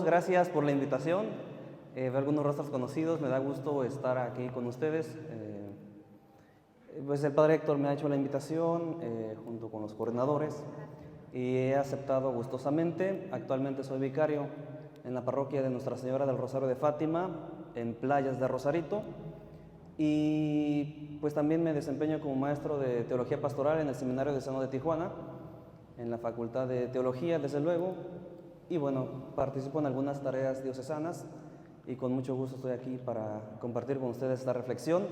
todos, gracias por la invitación. Veo algunos rostros conocidos, me da gusto estar aquí con ustedes. Pues el padre Héctor me ha hecho la invitación junto con los coordinadores y he aceptado gustosamente. Actualmente soy vicario en la parroquia de Nuestra Señora del Rosario de Fátima, en Playas de Rosarito, y pues también me desempeño como maestro de Teología Pastoral en el Seminario Diocesano de Tijuana, en la Facultad de Teología, desde luego, y bueno, participo en algunas tareas diocesanas y con mucho gusto estoy aquí para compartir con ustedes esta reflexión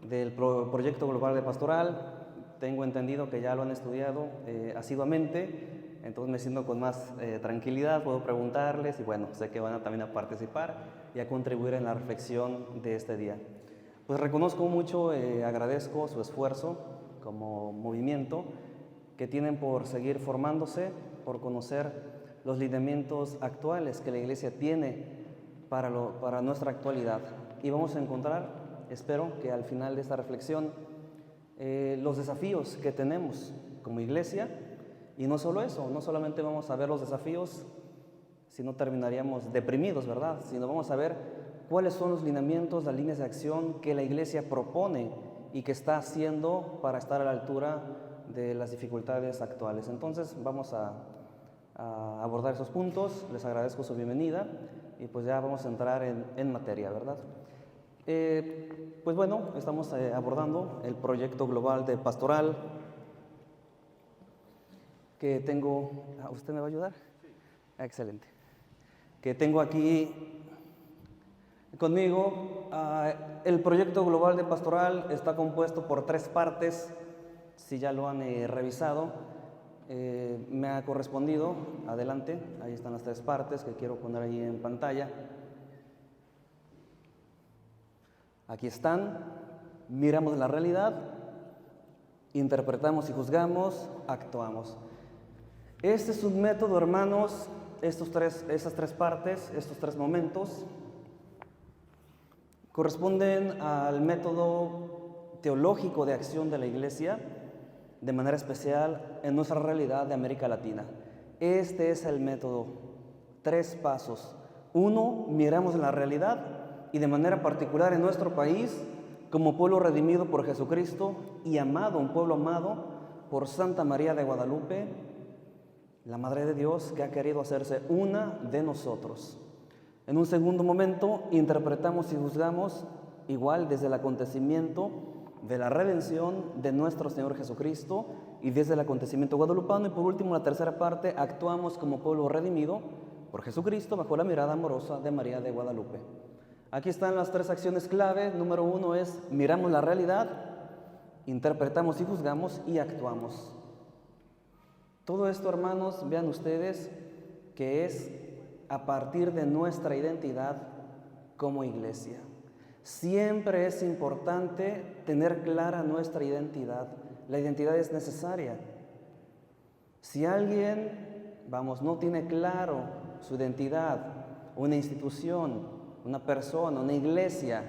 del proyecto global de pastoral. Tengo entendido que ya lo han estudiado asiduamente, entonces me siento con más tranquilidad, puedo preguntarles y bueno, sé que van a también a participar y a contribuir en la reflexión de este día. Pues reconozco mucho, agradezco su esfuerzo como movimiento que tienen por seguir formándose, por conocer los lineamientos actuales que la Iglesia tiene para nuestra actualidad. Y vamos a encontrar, espero que al final de esta reflexión, los desafíos que tenemos como Iglesia. Y no solo eso, no solamente vamos a ver los desafíos, si no terminaríamos deprimidos, ¿verdad? Sino vamos a ver cuáles son los lineamientos, las líneas de acción que la Iglesia propone y que está haciendo para estar a la altura de las dificultades actuales. Entonces vamos a abordar esos puntos. Les agradezco su bienvenida y pues ya vamos a entrar en materia, ¿verdad? Pues bueno, estamos abordando el proyecto global de pastoral que tengo. ¿Usted me va a ayudar? Sí. Excelente. Que tengo aquí conmigo. El proyecto global de pastoral está compuesto por 3 partes, si ya lo han revisado. Me ha correspondido, adelante, ahí están las 3 partes que quiero poner ahí en pantalla. Aquí están: miramos la realidad, interpretamos y juzgamos, actuamos. Este es un método, hermanos, esas 3 partes, estos 3 momentos, corresponden al método teológico de acción de la Iglesia, de manera especial en nuestra realidad de América Latina. Este es el método, 3 pasos. 1, miramos la realidad y de manera particular en nuestro país, como pueblo redimido por Jesucristo y amado, un pueblo amado por Santa María de Guadalupe, la Madre de Dios, que ha querido hacerse una de nosotros. En un segundo momento, interpretamos y juzgamos igual desde el acontecimiento de la redención de nuestro Señor Jesucristo y desde el acontecimiento guadalupano. Y por último, la tercera parte, actuamos como pueblo redimido por Jesucristo bajo la mirada amorosa de María de Guadalupe. Aquí están las 3 acciones clave. Número 1 es: miramos la realidad, interpretamos y juzgamos y actuamos. Todo esto, hermanos, vean ustedes que es a partir de nuestra identidad como Iglesia. Siempre es importante tener clara nuestra identidad. La identidad es necesaria. Si alguien, no tiene claro su identidad, una institución, una persona, una iglesia,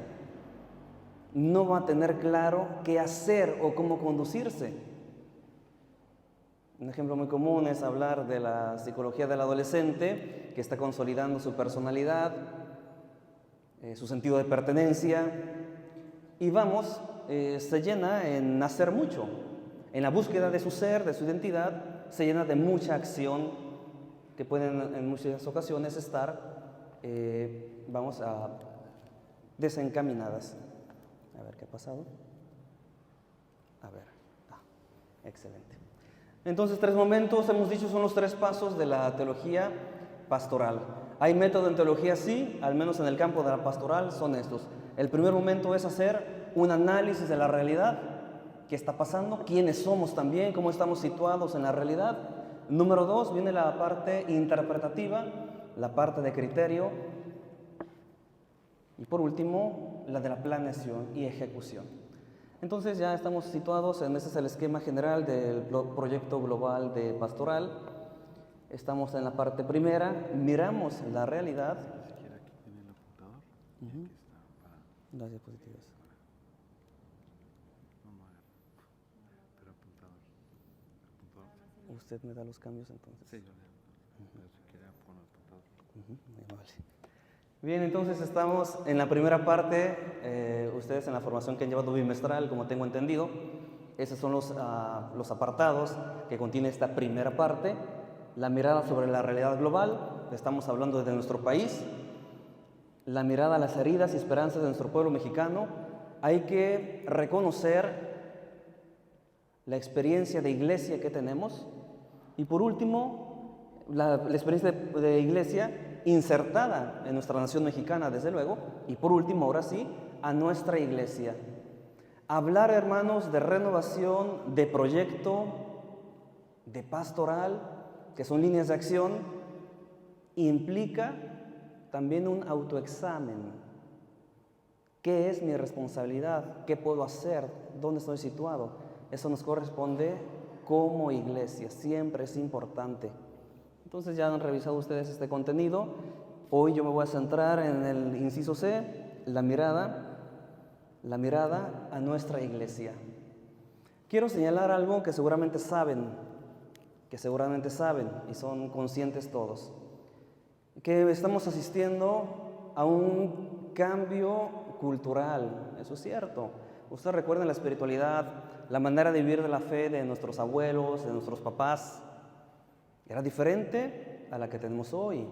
no va a tener claro qué hacer o cómo conducirse. Un ejemplo muy común es hablar de la psicología del adolescente que está consolidando su personalidad, su sentido de pertenencia, y se llena en hacer mucho. En la búsqueda de su ser, de su identidad, se llena de mucha acción que pueden en muchas ocasiones estar, desencaminadas. A ver qué ha pasado. A ver, excelente. Entonces, 3 momentos, hemos dicho, son los 3 pasos de la teología pastoral. ¿Hay método en teología? Sí, al menos en el campo de la pastoral son estos. El primer momento es hacer un análisis de la realidad, qué está pasando, quiénes somos también, cómo estamos situados en la realidad. Número 2, viene la parte interpretativa, la parte de criterio. Y por último, la de la planeación y ejecución. Entonces ya estamos situados, ese es el esquema general del proyecto global de pastoral. Estamos en la parte primera, miramos la realidad. Ni siquiera aquí tiene el apuntador. Y aquí está para Las diapositivas. no hagan. Pero apuntador. Usted me da los cambios entonces. Sí, yo leo. Pero si quiere poner apuntador. Muy amable. Bien, entonces estamos en la primera parte, ustedes en la formación que han llevado bimestral, como tengo entendido, esos son los apartados que contiene esta primera parte, la mirada sobre la realidad global, estamos hablando de nuestro país, la mirada a las heridas y esperanzas de nuestro pueblo mexicano. Hay que reconocer la experiencia de iglesia que tenemos y por último la experiencia de iglesia insertada en nuestra nación mexicana, desde luego, y por último, ahora sí, a nuestra iglesia. Hablar, hermanos, de renovación, de proyecto, de pastoral, que son líneas de acción, implica también un autoexamen. ¿Qué es mi responsabilidad? ¿Qué puedo hacer? ¿Dónde estoy situado? Eso nos corresponde como iglesia, siempre es importante. Entonces ya han revisado ustedes este contenido. Hoy yo me voy a centrar en el inciso C, la mirada a nuestra iglesia. Quiero señalar algo que seguramente saben y son conscientes todos, que estamos asistiendo a un cambio cultural, eso es cierto. Ustedes recuerdan la espiritualidad, la manera de vivir de la fe de nuestros abuelos, de nuestros papás, era diferente a la que tenemos hoy.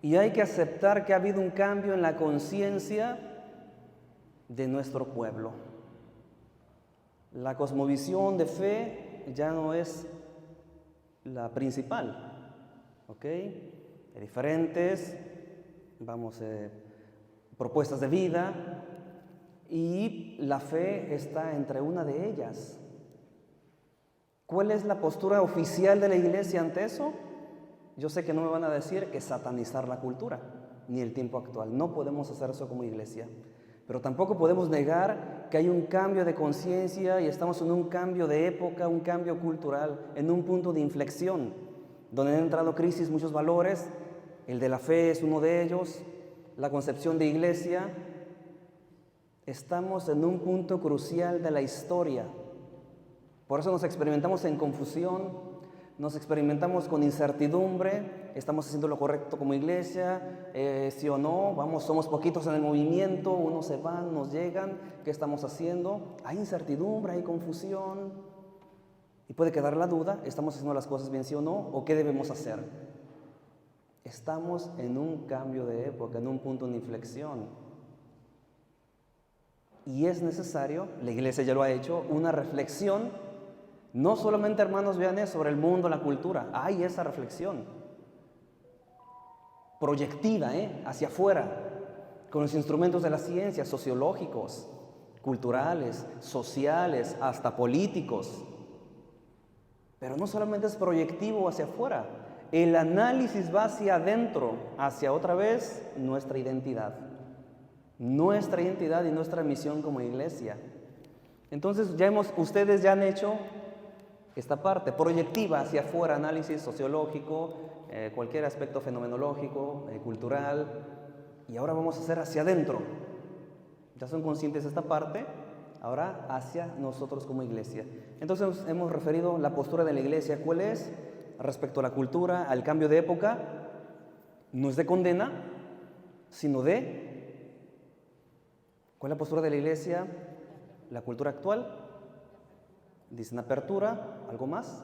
Y hay que aceptar que ha habido un cambio en la conciencia de nuestro pueblo. La cosmovisión de fe ya no es la principal, ¿ok? Hay diferentes, propuestas de vida y la fe está entre una de ellas. ¿Cuál es la postura oficial de la iglesia ante eso? Yo sé que no me van a decir que satanizar la cultura, ni el tiempo actual. No podemos hacer eso como iglesia. Pero tampoco podemos negar que hay un cambio de conciencia y estamos en un cambio de época, un cambio cultural, en un punto de inflexión, donde han entrado crisis muchos valores. El de la fe es uno de ellos, la concepción de iglesia. Estamos en un punto crucial de la historia. Por eso nos experimentamos en confusión, nos experimentamos con incertidumbre, estamos haciendo lo correcto como iglesia, sí o no, somos poquitos en el movimiento, unos se van, nos llegan, ¿qué estamos haciendo? Hay incertidumbre, hay confusión y puede quedar la duda, ¿estamos haciendo las cosas bien sí o no? ¿O qué debemos hacer? Estamos en un cambio de época, en un punto de inflexión. Y es necesario, la iglesia ya lo ha hecho, una reflexión. No solamente, hermanos, vean sobre el mundo, la cultura. Hay esa reflexión proyectiva, hacia afuera, con los instrumentos de la ciencia, sociológicos, culturales, sociales, hasta políticos. Pero no solamente es proyectivo hacia afuera. El análisis va hacia adentro, hacia otra vez nuestra identidad y nuestra misión como iglesia. Entonces ustedes ya han hecho esta parte proyectiva hacia afuera, análisis sociológico, cualquier aspecto fenomenológico, cultural, y ahora vamos a hacer hacia adentro. Ya son conscientes de esta parte, ahora hacia nosotros como iglesia. Entonces hemos referido la postura de la iglesia, ¿cuál es? Respecto a la cultura, al cambio de época, no es de condena, sino ¿cuál es la postura de la iglesia? La cultura actual. Dicen apertura, ¿algo más?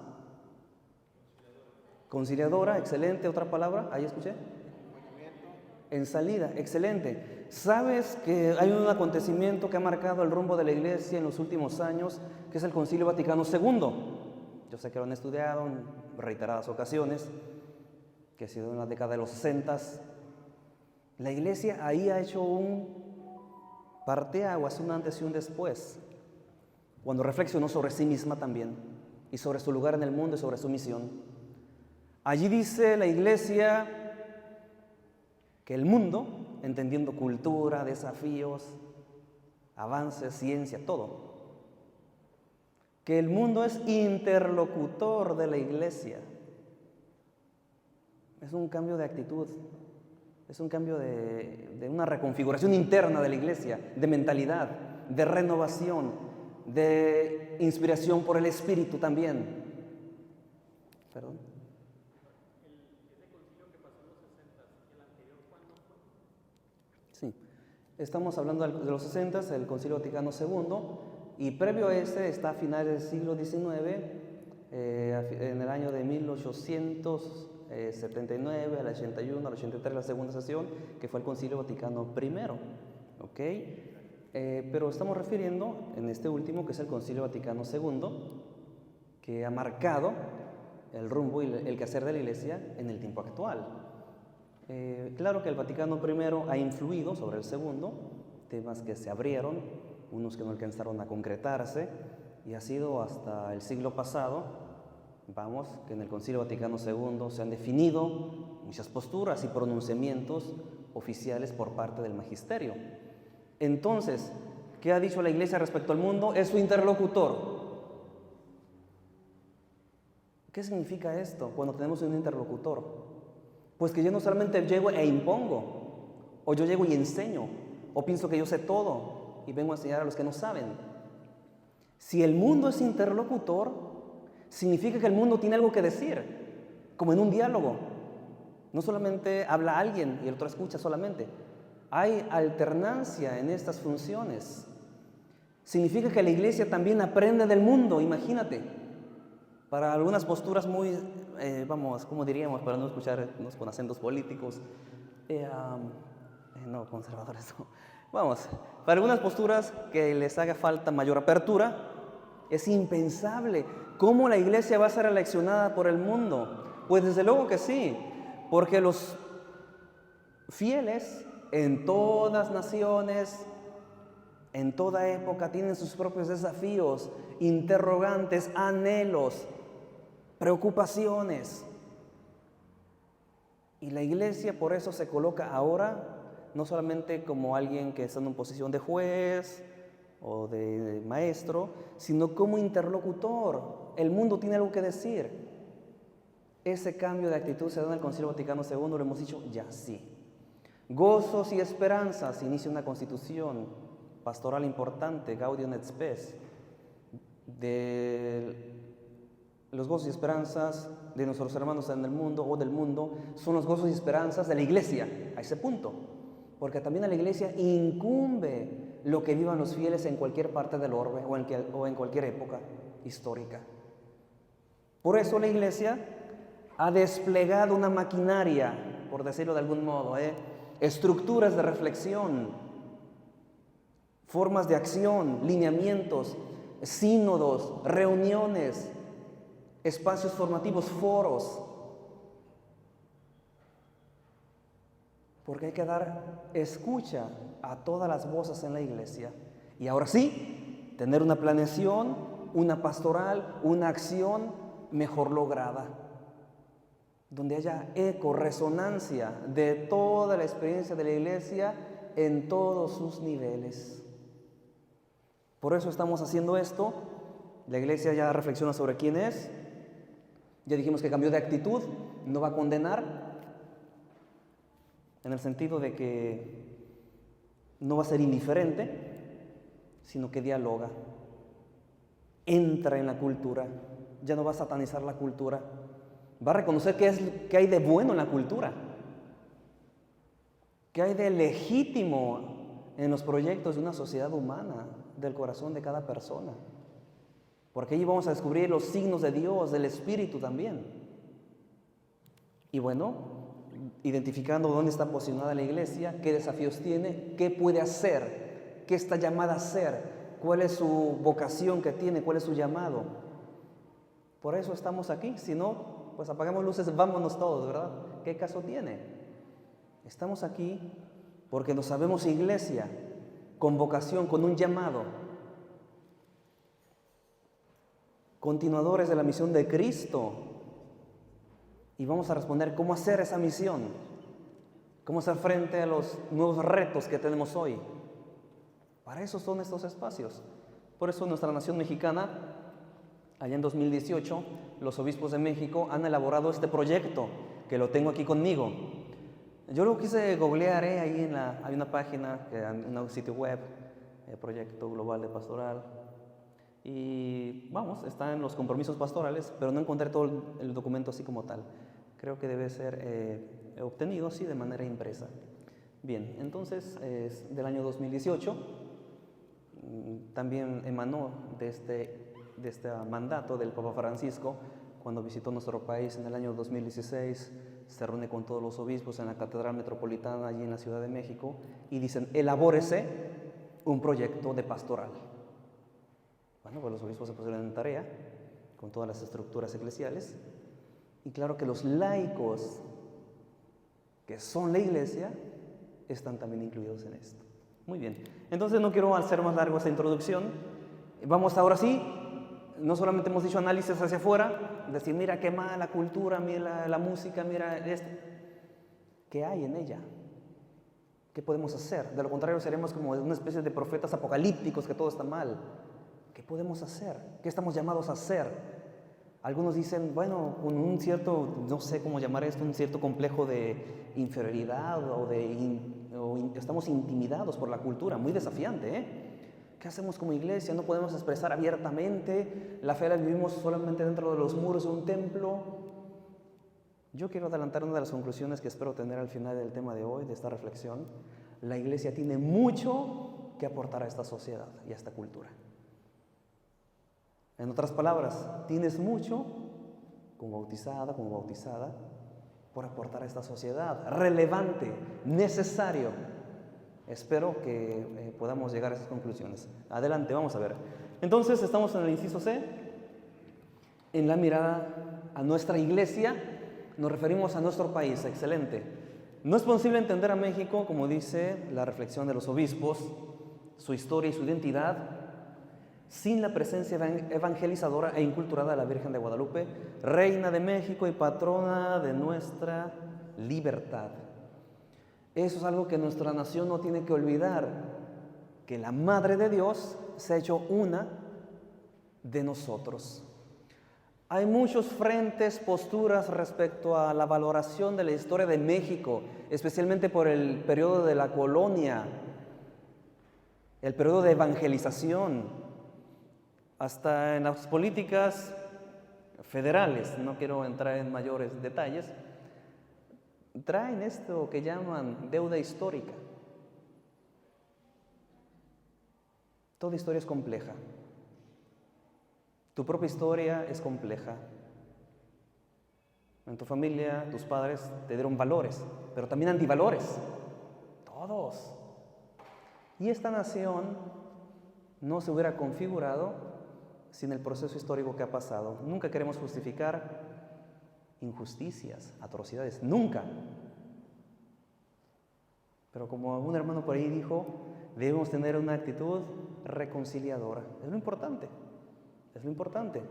Conciliadora, excelente, otra palabra, ahí escuché. En salida, excelente. ¿Sabes que hay un acontecimiento que ha marcado el rumbo de la iglesia en los últimos años, que es el Concilio Vaticano II? Yo sé que lo han estudiado en reiteradas ocasiones, que ha sido en la década de los 60. La iglesia ahí ha hecho un parteaguas, un antes y un después, cuando reflexionó sobre sí misma también, y sobre su lugar en el mundo y sobre su misión. Allí dice la iglesia que el mundo, entendiendo cultura, desafíos, avances, ciencia, todo, que el mundo es interlocutor de la iglesia. Es un cambio de actitud, es un cambio de una reconfiguración interna de la iglesia, de mentalidad, de renovación, de inspiración por el Espíritu también. ¿Perdón? Ese concilio que Estamos hablando de los 60, el Concilio Vaticano II, y previo a ese está a finales del siglo XIX, en el año de 1879, al 81, al 83, la segunda sesión, que fue el Concilio Vaticano I. ¿Ok? Pero estamos refiriendo en este último, que es el Concilio Vaticano II, que ha marcado el rumbo y el quehacer de la Iglesia en el tiempo actual. Claro que el Vaticano I ha influido sobre el segundo, temas que se abrieron, unos que no alcanzaron a concretarse, y ha sido hasta el siglo pasado, que en el Concilio Vaticano II se han definido muchas posturas y pronunciamientos oficiales por parte del magisterio. Entonces, ¿qué ha dicho la Iglesia respecto al mundo? Es su interlocutor. ¿Qué significa esto cuando tenemos un interlocutor? Pues que yo no solamente llego e impongo, o yo llego y enseño, o pienso que yo sé todo y vengo a enseñar a los que no saben. Si el mundo es interlocutor, significa que el mundo tiene algo que decir, como en un diálogo. No solamente habla alguien y el otro escucha solamente. Hay alternancia en estas funciones. Significa que la Iglesia también aprende del mundo, imagínate. Para algunas posturas muy, ¿cómo diríamos? Para no escucharnos con acentos políticos, no, conservadores, no. Para algunas posturas que les haga falta mayor apertura, es impensable. ¿Cómo la Iglesia va a ser eleccionada por el mundo? Pues desde luego que sí, porque los fieles en todas naciones, en toda época, tienen sus propios desafíos, interrogantes, anhelos, preocupaciones. Y la Iglesia por eso se coloca ahora no solamente como alguien que está en una posición de juez o de maestro, sino como interlocutor. El mundo tiene algo que decir. Ese cambio de actitud se da en el Concilio Vaticano II, lo hemos dicho ya sí. Gozos y esperanzas, inicia una constitución pastoral importante, Gaudium et Spes, de los gozos y esperanzas de nuestros hermanos en el mundo o del mundo, son los gozos y esperanzas de la Iglesia, a ese punto, porque también a la Iglesia incumbe lo que vivan los fieles en cualquier parte del orbe o en cualquier época histórica. Por eso la Iglesia ha desplegado una maquinaria, por decirlo de algún modo, estructuras de reflexión, formas de acción, lineamientos, sínodos, reuniones, espacios formativos, foros, porque hay que dar escucha a todas las voces en la Iglesia. Y ahora sí, tener una planeación, una pastoral, una acción mejor lograda, donde haya eco, resonancia de toda la experiencia de la Iglesia en todos sus niveles. Por eso estamos haciendo esto. La Iglesia ya reflexiona sobre quién es. Ya dijimos que cambió de actitud, no va a condenar, en el sentido de que no va a ser indiferente, sino que dialoga, entra en la cultura, ya no va a satanizar la cultura, va a reconocer qué hay de bueno en la cultura, qué hay de legítimo en los proyectos de una sociedad humana, del corazón de cada persona. Porque allí vamos a descubrir los signos de Dios, del Espíritu también. Y bueno, identificando dónde está posicionada la Iglesia, qué desafíos tiene, qué puede hacer, qué está llamada a hacer, cuál es su vocación que tiene, cuál es su llamado. Por eso estamos aquí. Si no, pues apagamos luces, vámonos todos, ¿verdad? ¿Qué caso tiene? Estamos aquí porque nos sabemos Iglesia, con vocación, con un llamado. Continuadores de la misión de Cristo, y vamos a responder cómo hacer esa misión, cómo hacer frente a los nuevos retos que tenemos hoy. Para eso son estos espacios. Por eso nuestra nación mexicana, allá en 2018, los obispos de México han elaborado este proyecto, que lo tengo aquí conmigo. Yo lo quise googlear, ahí hay una página, en un sitio web, Proyecto Global de Pastoral. Y está en los compromisos pastorales, pero no encontré todo el documento así como tal. Creo que debe ser obtenido así de manera impresa. Bien, entonces es del año 2018, también emanó de este mandato del Papa Francisco cuando visitó nuestro país en el año 2016, se reúne con todos los obispos en la Catedral Metropolitana allí en la Ciudad de México y dicen, elabórese un proyecto de pastoral. Bueno, pues los obispos se pusieron en tarea con todas las estructuras eclesiales y claro que los laicos que son la iglesia están también incluidos en esto. Muy bien, entonces no quiero hacer más largo esta introducción. Vamos ahora sí, no solamente hemos dicho análisis hacia afuera, decir mira qué mala cultura, mira la música, mira esto. ¿Qué hay en ella? ¿Qué podemos hacer? De lo contrario seremos como una especie de profetas apocalípticos que todo está mal. ¿Qué podemos hacer? ¿Qué estamos llamados a hacer? Algunos dicen, bueno, con un cierto, no sé cómo llamar esto, un cierto complejo de inferioridad o estamos intimidados por la cultura, muy desafiante, ¿eh? ¿Qué hacemos como iglesia? No podemos expresar abiertamente, la fe la vivimos solamente dentro de los muros de un templo. Yo quiero adelantar una de las conclusiones que espero tener al final del tema de hoy, de esta reflexión. La iglesia tiene mucho que aportar a esta sociedad y a esta cultura. En otras palabras, tienes mucho, como bautizada, por aportar a esta sociedad, relevante, necesario. Espero que podamos llegar a esas conclusiones. Adelante, vamos a ver. Entonces, estamos en el inciso C, en la mirada a nuestra iglesia, nos referimos a nuestro país, excelente. No es posible entender a México, como dice la reflexión de los obispos, su historia y su identidad, sin la presencia evangelizadora e inculturada de la Virgen de Guadalupe, Reina de México y patrona de nuestra libertad. Eso es algo que nuestra nación no tiene que olvidar, que la Madre de Dios se ha hecho una de nosotros. Hay muchos frentes, posturas respecto a la valoración de la historia de México, especialmente por el periodo de la colonia, el periodo de evangelización, hasta en las políticas federales, no quiero entrar en mayores detalles, traen esto que llaman deuda histórica. Toda historia es compleja. Tu propia historia es compleja. En tu familia, tus padres te dieron valores, pero también antivalores. Todos. Y esta nación no se hubiera configurado sin el proceso histórico que ha pasado. Nunca queremos justificar injusticias, atrocidades, nunca. Pero como un hermano por ahí dijo, debemos tener una actitud reconciliadora. Es lo importante, es lo importante.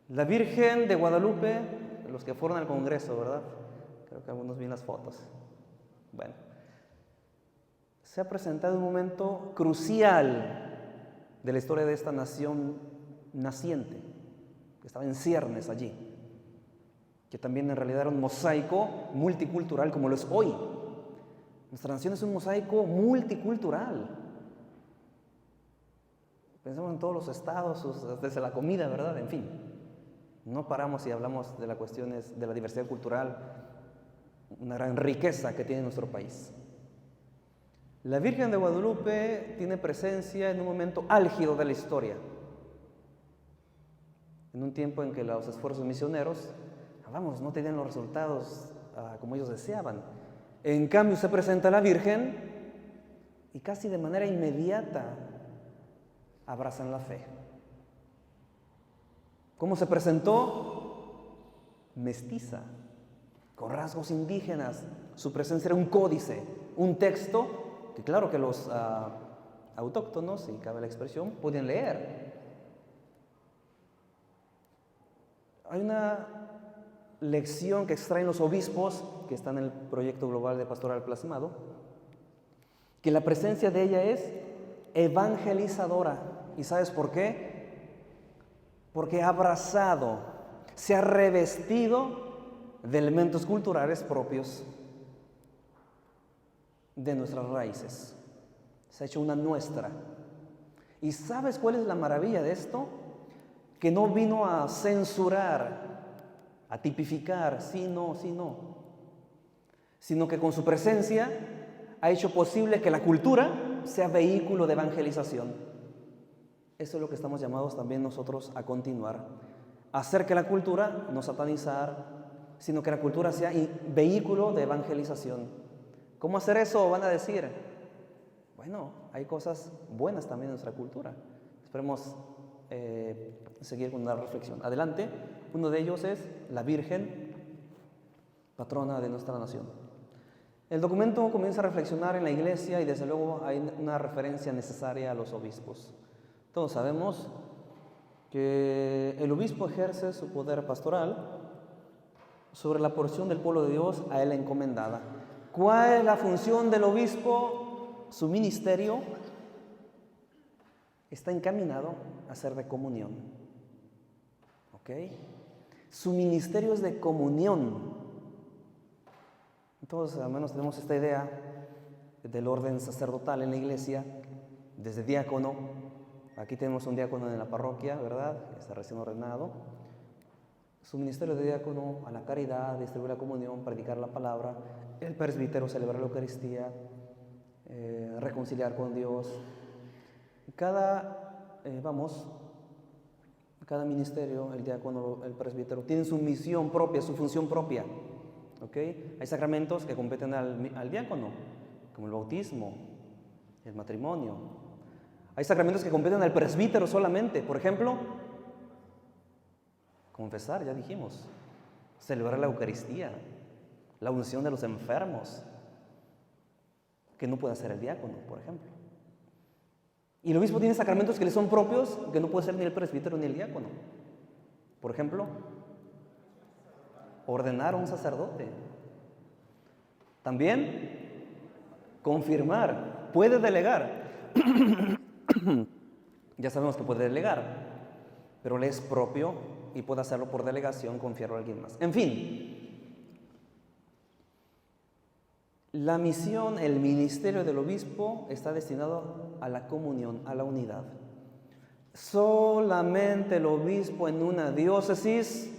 La Virgen de Guadalupe, los que fueron al Congreso, ¿verdad? Creo que algunos ven las fotos. Bueno, se ha presentado un momento crucial de la historia de esta nación naciente, que estaba en ciernes allí, que también en realidad era un mosaico multicultural como lo es hoy. Nuestra nación es un mosaico multicultural. Pensamos en todos los estados, desde la comida, ¿verdad? En fin, no paramos y hablamos de las cuestiones de la diversidad cultural, una gran riqueza que tiene nuestro país. La Virgen de Guadalupe tiene presencia en un momento álgido de la historia, en un tiempo en que los esfuerzos misioneros, no tenían los resultados como ellos deseaban. En cambio se presenta la Virgen y casi de manera inmediata abrazan la fe. ¿Cómo se presentó? Mestiza, con rasgos indígenas. Su presencia era un códice, un texto que claro que los autóctonos, si cabe la expresión, podían leer. Hay una lección que extraen los obispos, que está en el proyecto global de pastoral plasmado, que la presencia de ella es evangelizadora. ¿Y sabes por qué? Porque ha abrazado, se ha revestido de elementos culturales propios de nuestras raíces. Se ha hecho una nuestra. ¿Y sabes cuál es la maravilla de esto? Que no vino a censurar, a tipificar, sí, no, sino que con su presencia ha hecho posible que la cultura sea vehículo de evangelización. Eso es lo que estamos llamados también nosotros a continuar. Hacer que la cultura, no satanizar, sino que la cultura sea vehículo de evangelización. ¿Cómo hacer eso? Van a decir. Bueno, hay cosas buenas también en nuestra cultura. Esperemos seguir con una reflexión. Adelante. Uno de ellos es la Virgen, patrona de nuestra nación. El documento comienza a reflexionar en la iglesia y desde luego hay una referencia necesaria a los obispos. Todos sabemos que el obispo ejerce su poder pastoral sobre la porción del pueblo de Dios a él encomendada. ¿Cuál es la función del obispo? Su ministerio está encaminado a ser de comunión. ¿Ok? Su ministerio es de comunión. Entonces, al menos tenemos esta idea del orden sacerdotal en la iglesia, desde diácono. Aquí tenemos un diácono en la parroquia, ¿verdad? Está recién ordenado. Su ministerio de diácono a la caridad, distribuir la comunión, predicar la palabra. El presbítero, celebrar la Eucaristía, reconciliar con Dios. Cada ministerio, el diácono, el presbítero, tienen su misión propia, su función propia. ¿Okay? Hay sacramentos que competen al diácono, como el bautismo, el matrimonio. Hay sacramentos que competen al presbítero solamente. Por ejemplo, confesar, ya dijimos. Celebrar la Eucaristía, la unción de los enfermos, que no puede hacer el diácono, por ejemplo. Y el obispo tiene sacramentos que le son propios, que no puede ser ni el presbítero ni el diácono. Por ejemplo, ordenar a un sacerdote. También confirmar, puede delegar. Ya sabemos que puede delegar, pero le es propio y puede hacerlo por delegación, confiarlo a alguien más. En fin, la misión, el ministerio del obispo está destinado a la comunión, a la unidad. Solamente el obispo en una diócesis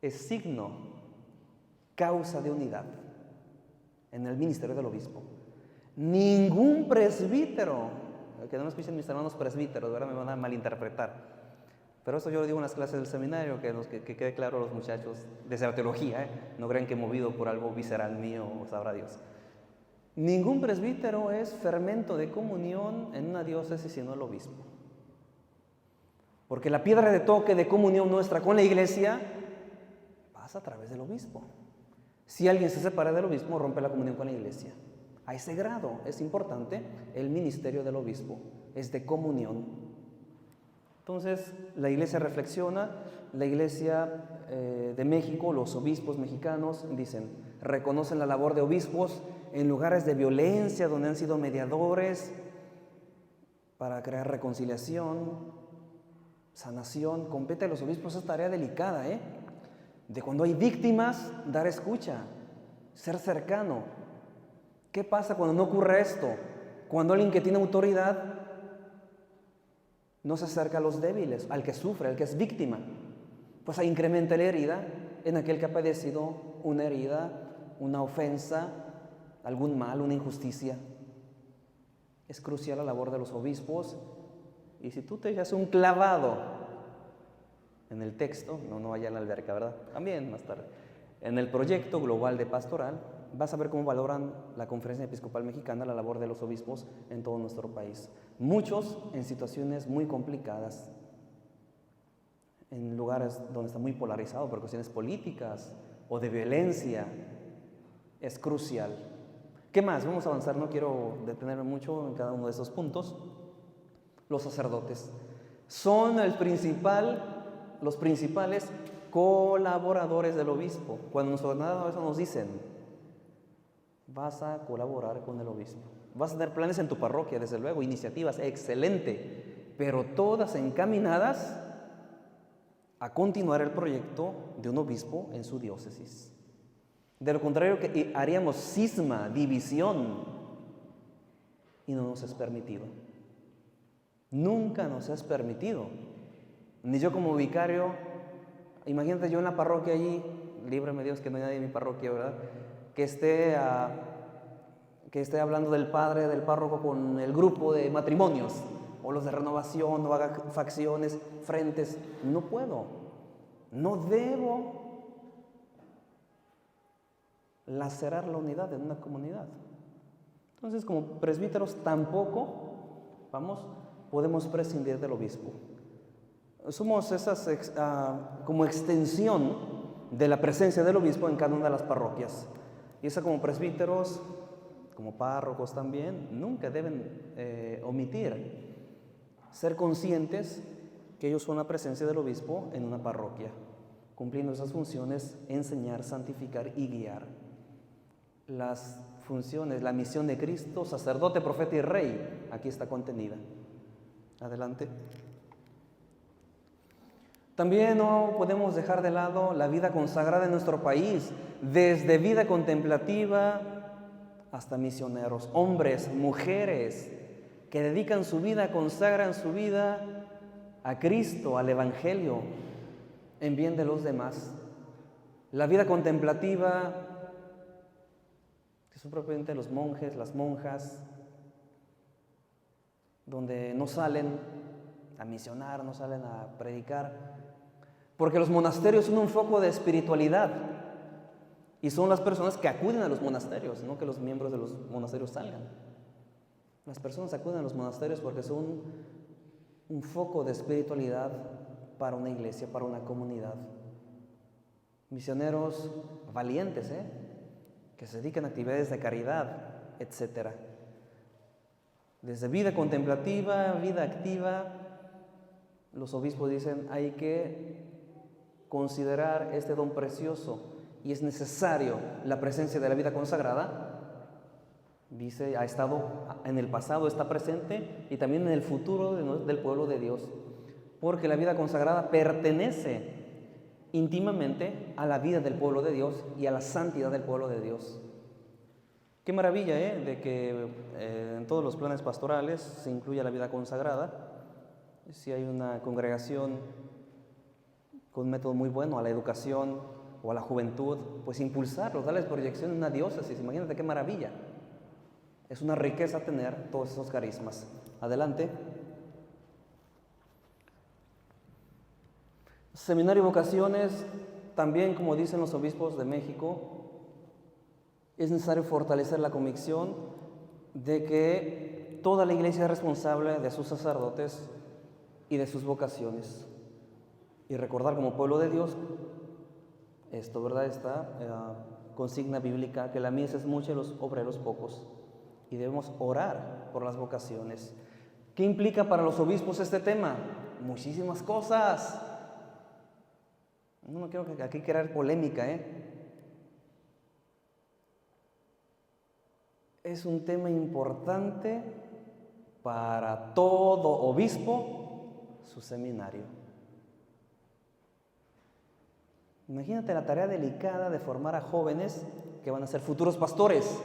es signo, causa de unidad en el ministerio del obispo. Ningún presbítero, que no me escuchen mis hermanos presbíteros, ahora me van a malinterpretar, pero eso yo lo digo en las clases del seminario, que quede claro a los muchachos desde la teología, no crean que movido por algo visceral mío, sabrá Dios. Ningún presbítero es fermento de comunión en una diócesis sino el obispo, porque la piedra de toque de comunión nuestra con la iglesia pasa a través del obispo. Si alguien se separa del obispo, rompe la comunión con la iglesia. A ese grado es importante el ministerio del obispo, es de comunión. Entonces, la iglesia reflexiona, la iglesia de México, los obispos mexicanos dicen, reconocen la labor de obispos en lugares de violencia donde han sido mediadores para crear reconciliación, sanación. Compete a los obispos esa tarea delicada, de cuando hay víctimas, dar escucha, ser cercano. ¿Qué pasa cuando no ocurre esto? Cuando alguien que tiene autoridad no se acerca a los débiles, al que sufre, al que es víctima. Pues ahí incrementa la herida en aquel que ha padecido una herida, una ofensa, algún mal, una injusticia. Es crucial la labor de los obispos. Y si tú te echas un clavado en el texto, no allá en la alberca, ¿verdad? También más tarde. En el proyecto global de pastoral, vas a ver cómo valoran la Conferencia Episcopal Mexicana la labor de los obispos en todo nuestro país. Muchos en situaciones muy complicadas, en lugares donde está muy polarizado por cuestiones políticas o de violencia. Es crucial. ¿Qué más? Vamos a avanzar, no quiero detenerme mucho en cada uno de esos puntos. Los sacerdotes son los principales colaboradores del obispo. Cuando nos ordenan eso nos dicen, vas a colaborar con el obispo. Vas a tener planes en tu parroquia, desde luego, iniciativas, excelente, pero todas encaminadas a continuar el proyecto de un obispo en su diócesis. De lo contrario, que haríamos cisma, división, y no nos es permitido. Nunca nos es permitido. Ni yo como vicario, imagínate yo en la parroquia allí, líbrame Dios que no hay nadie en mi parroquia, ¿verdad? Que esté hablando del padre, del párroco con el grupo de matrimonios, o los de renovación, o haga facciones, frentes. No puedo, no debo lacerar la unidad en una comunidad. Entonces, como presbíteros tampoco, podemos prescindir del obispo. Somos como extensión de la presencia del obispo en cada una de las parroquias. Y eso como presbíteros, como párrocos también, nunca deben omitir ser conscientes que ellos son la presencia del obispo en una parroquia, cumpliendo esas funciones, enseñar, santificar y guiar. Las funciones, la misión de Cristo, sacerdote, profeta y rey, aquí está contenida. Adelante. También no podemos dejar de lado la vida consagrada en nuestro país, desde vida contemplativa hasta misioneros, hombres, mujeres, que dedican su vida, consagran su vida a Cristo, al Evangelio, en bien de los demás. La vida contemplativa, que son propiamente los monjes, las monjas, donde no salen a misionar, no salen a predicar, porque los monasterios son un foco de espiritualidad y son las personas que acuden a los monasterios, no que los miembros de los monasterios salgan. Las personas acuden a los monasterios porque son un foco de espiritualidad para una iglesia, para una comunidad. Misioneros valientes, que se dedican a actividades de caridad, etc. Desde vida contemplativa, vida activa, los obispos dicen hay que considerar este don precioso y es necesario la presencia de la vida consagrada. Dice, ha estado en el pasado, está presente y también en el futuro del pueblo de Dios, porque la vida consagrada pertenece íntimamente a la vida del pueblo de Dios y a la santidad del pueblo de Dios. Qué maravilla, de que en todos los planes pastorales se incluya la vida consagrada. Si hay una congregación con un método muy bueno a la educación o a la juventud, pues impulsarlos, darles proyección en una diócesis. Imagínate qué maravilla. Es una riqueza tener todos esos carismas. Adelante. Seminario y vocaciones, también como dicen los obispos de México, es necesario fortalecer la convicción de que toda la iglesia es responsable de sus sacerdotes y de sus vocaciones. Y recordar como pueblo de Dios, esto, ¿verdad? Esta consigna bíblica, que la mies es mucha y los obreros pocos. Y debemos orar por las vocaciones. ¿Qué implica para los obispos este tema? Muchísimas cosas. No quiero aquí crear polémica, Es un tema importante para todo obispo, su seminario. Imagínate la tarea delicada de formar a jóvenes que van a ser futuros pastores.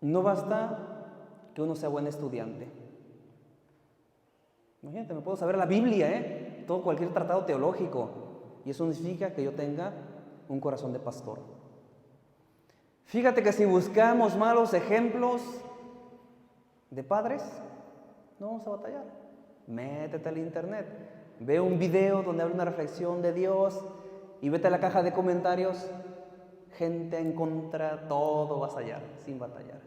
No basta que uno sea buen estudiante. Imagínate, me puedo saber la Biblia, todo cualquier tratado teológico, y eso significa que yo tenga un corazón de pastor. Fíjate que si buscamos malos ejemplos de padres, no vamos a batallar. Métete al internet, ve un video donde habla una reflexión de Dios y vete a la caja de comentarios, gente en contra, todo vas a hallar, sin batallar.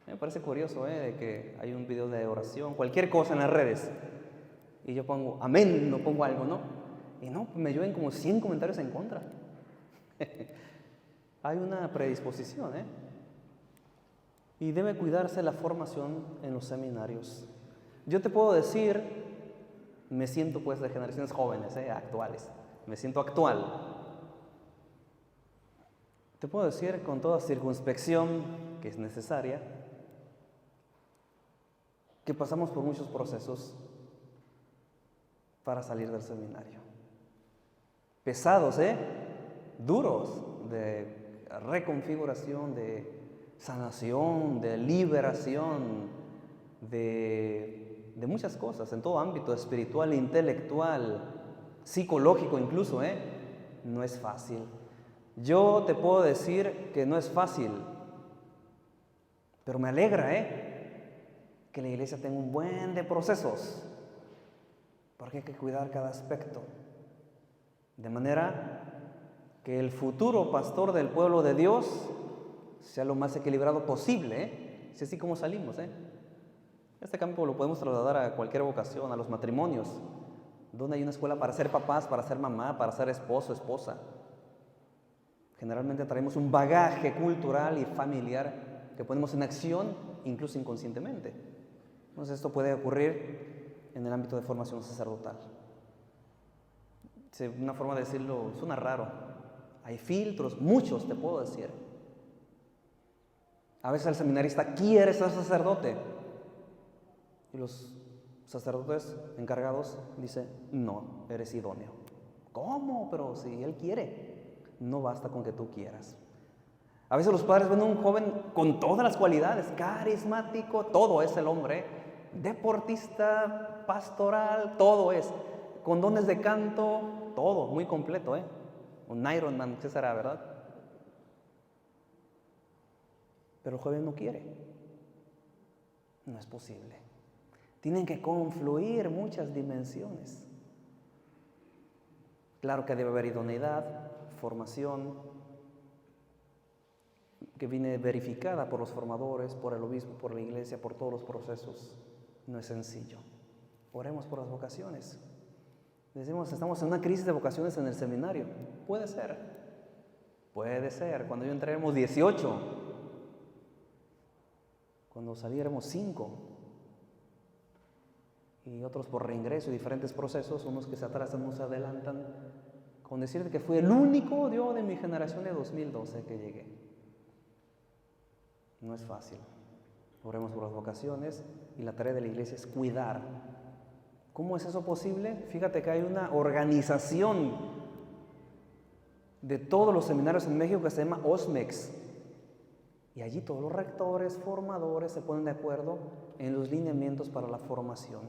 Me parece curioso, de que hay un video de oración, cualquier cosa en las redes, y yo pongo amén, no pongo algo, ¿no? Y no, me llueven como 100 comentarios en contra. Hay una predisposición, y debe cuidarse la formación en los seminarios. Yo te puedo decir, me siento pues de generaciones jóvenes, actuales, me siento actual. Te puedo decir con toda circunspección que es necesaria, que pasamos por muchos procesos para salir del seminario. Pesados, duros, de reconfiguración, de sanación, de liberación, de muchas cosas, en todo ámbito, espiritual, intelectual, psicológico incluso, No es fácil. Yo te puedo decir que no es fácil, pero me alegra, que la iglesia tenga un buen de procesos, porque hay que cuidar cada aspecto, de manera que el futuro pastor del pueblo de Dios sea lo más equilibrado posible, si así como salimos. Este campo lo podemos trasladar a cualquier vocación, a los matrimonios, donde hay una escuela para ser papás, para ser mamá, para ser esposo, esposa. Generalmente traemos un bagaje cultural y familiar que ponemos en acción, incluso inconscientemente. Entonces esto puede ocurrir en el ámbito de formación sacerdotal. Una forma de decirlo suena raro. Hay filtros, muchos te puedo decir. A veces el seminarista quiere ser sacerdote y los sacerdotes encargados dicen: no, eres idóneo. ¿Cómo? Pero si él quiere, no basta con que tú quieras. A veces los padres ven a un joven con todas las cualidades, carismático, todo es el hombre, deportista, pastoral, todo es, con dones de canto, todo, muy completo, un Ironman, ¿qué será, verdad? Pero el joven no quiere. No es posible. Tienen que confluir muchas dimensiones. Claro que debe haber idoneidad, formación, que viene verificada por los formadores, por el obispo, por la iglesia, por todos los procesos. No es sencillo. Oremos por las vocaciones. Decimos, estamos en una crisis de vocaciones en el seminario. Puede ser. Puede ser. Cuando yo entré éramos 18. Cuando salí éramos 5. Y otros por reingreso y diferentes procesos, unos que se atrasan, unos se adelantan. Con decirte que fui el único yo de mi generación de 2012 que llegué. No es fácil. Oremos por las vocaciones y la tarea de la iglesia es cuidar. ¿Cómo es eso posible? Fíjate que hay una organización de todos los seminarios en México que se llama OSMEX. Y allí todos los rectores, formadores se ponen de acuerdo en los lineamientos para la formación.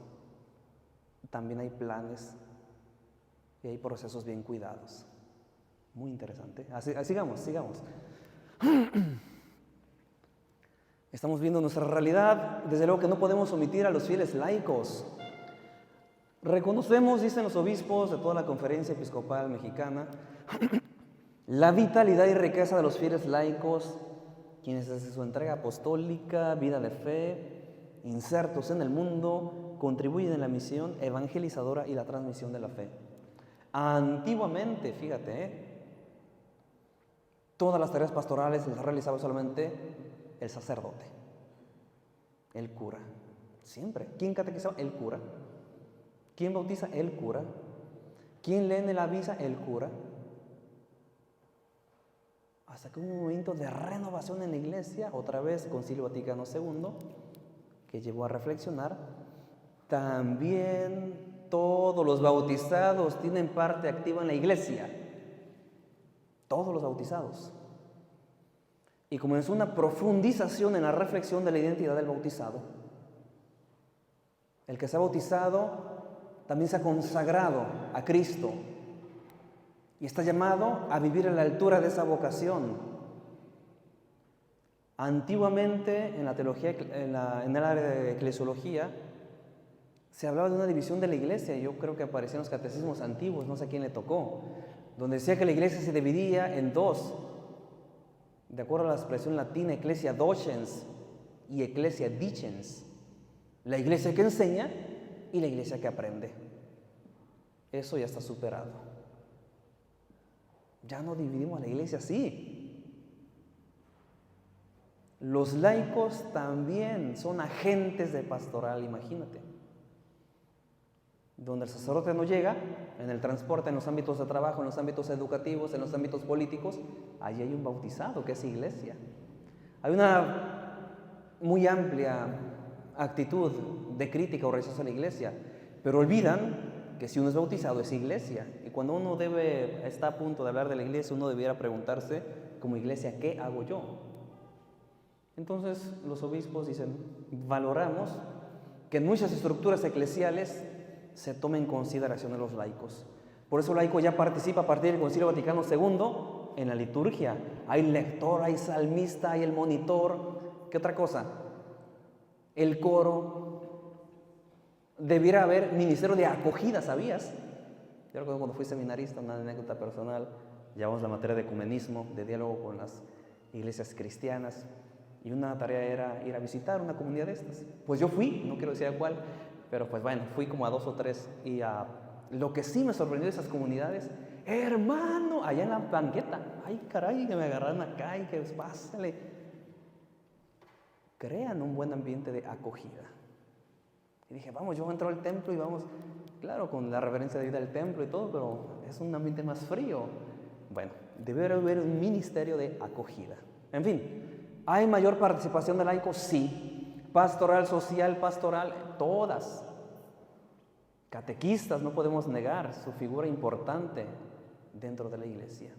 También hay planes y hay procesos bien cuidados. Muy interesante. Sigamos. Estamos viendo nuestra realidad. Desde luego que no podemos omitir a los fieles laicos. Reconocemos, dicen los obispos de toda la Conferencia Episcopal Mexicana, la vitalidad y riqueza de los fieles laicos, quienes desde su entrega apostólica, vida de fe, insertos en el mundo, contribuyen en la misión evangelizadora y la transmisión de la fe. Antiguamente, fíjate, todas las tareas pastorales las realizaba solamente el sacerdote, el cura. Siempre. ¿Quién catequiza? El cura. ¿Quién bautiza? El cura. ¿Quién lee en la misa? El cura. Hasta que hubo un momento de renovación en la iglesia, otra vez Concilio Vaticano II, que llevó a reflexionar, también todos los bautizados tienen parte activa en la iglesia. Todos los bautizados. Y comenzó una profundización en la reflexión de la identidad del bautizado. El que se ha bautizado también se ha consagrado a Cristo y está llamado a vivir a la altura de esa vocación. Antiguamente, en la teología, en el área de eclesiología, se hablaba de una división de la iglesia. Yo creo que aparecía en los catecismos antiguos, no sé a quién le tocó, donde decía que la iglesia se dividía en dos, de acuerdo a la expresión latina, ecclesia docens y ecclesia dicens. La iglesia que enseña y la iglesia que aprende. Eso ya está superado. Ya no dividimos a la iglesia así. Los laicos también son agentes de pastoral, imagínate. Donde el sacerdote no llega, en el transporte, en los ámbitos de trabajo, en los ámbitos educativos, en los ámbitos políticos, allí hay un bautizado que es iglesia. Hay una muy amplia actitud de crítica o rechazo a la iglesia, pero olvidan que si uno es bautizado es iglesia. Y cuando uno está a punto de hablar de la iglesia, uno debiera preguntarse, como iglesia, ¿qué hago yo? Entonces los obispos dicen, valoramos que en muchas estructuras eclesiales se tome en consideración a los laicos, Por eso el laico ya participa a partir del Concilio Vaticano II en la liturgia. Hay lector, hay salmista, hay el monitor. ¿Qué otra cosa? El coro. Debiera haber ministerio de acogida, ¿sabías? Yo recuerdo cuando fui seminarista, una anécdota personal, llevamos la materia de ecumenismo, de diálogo con las iglesias cristianas, y una tarea era ir a visitar una comunidad de estas. Pues yo fui, no quiero decir a cuál, pero pues bueno, fui como a 2 o 3, y lo que sí me sorprendió de esas comunidades, hermano, allá en la banqueta, ay caray, que me agarraron acá y que pásale. Crean un buen ambiente de acogida. Y dije, vamos, yo entro al templo y vamos, claro, con la reverencia de ir al templo y todo, pero es un ambiente más frío. Bueno, debe haber un ministerio de acogida. En fin, ¿hay mayor participación del laico? Sí. Pastoral, social, pastoral, todas. Catequistas, no podemos negar su figura importante dentro de la iglesia.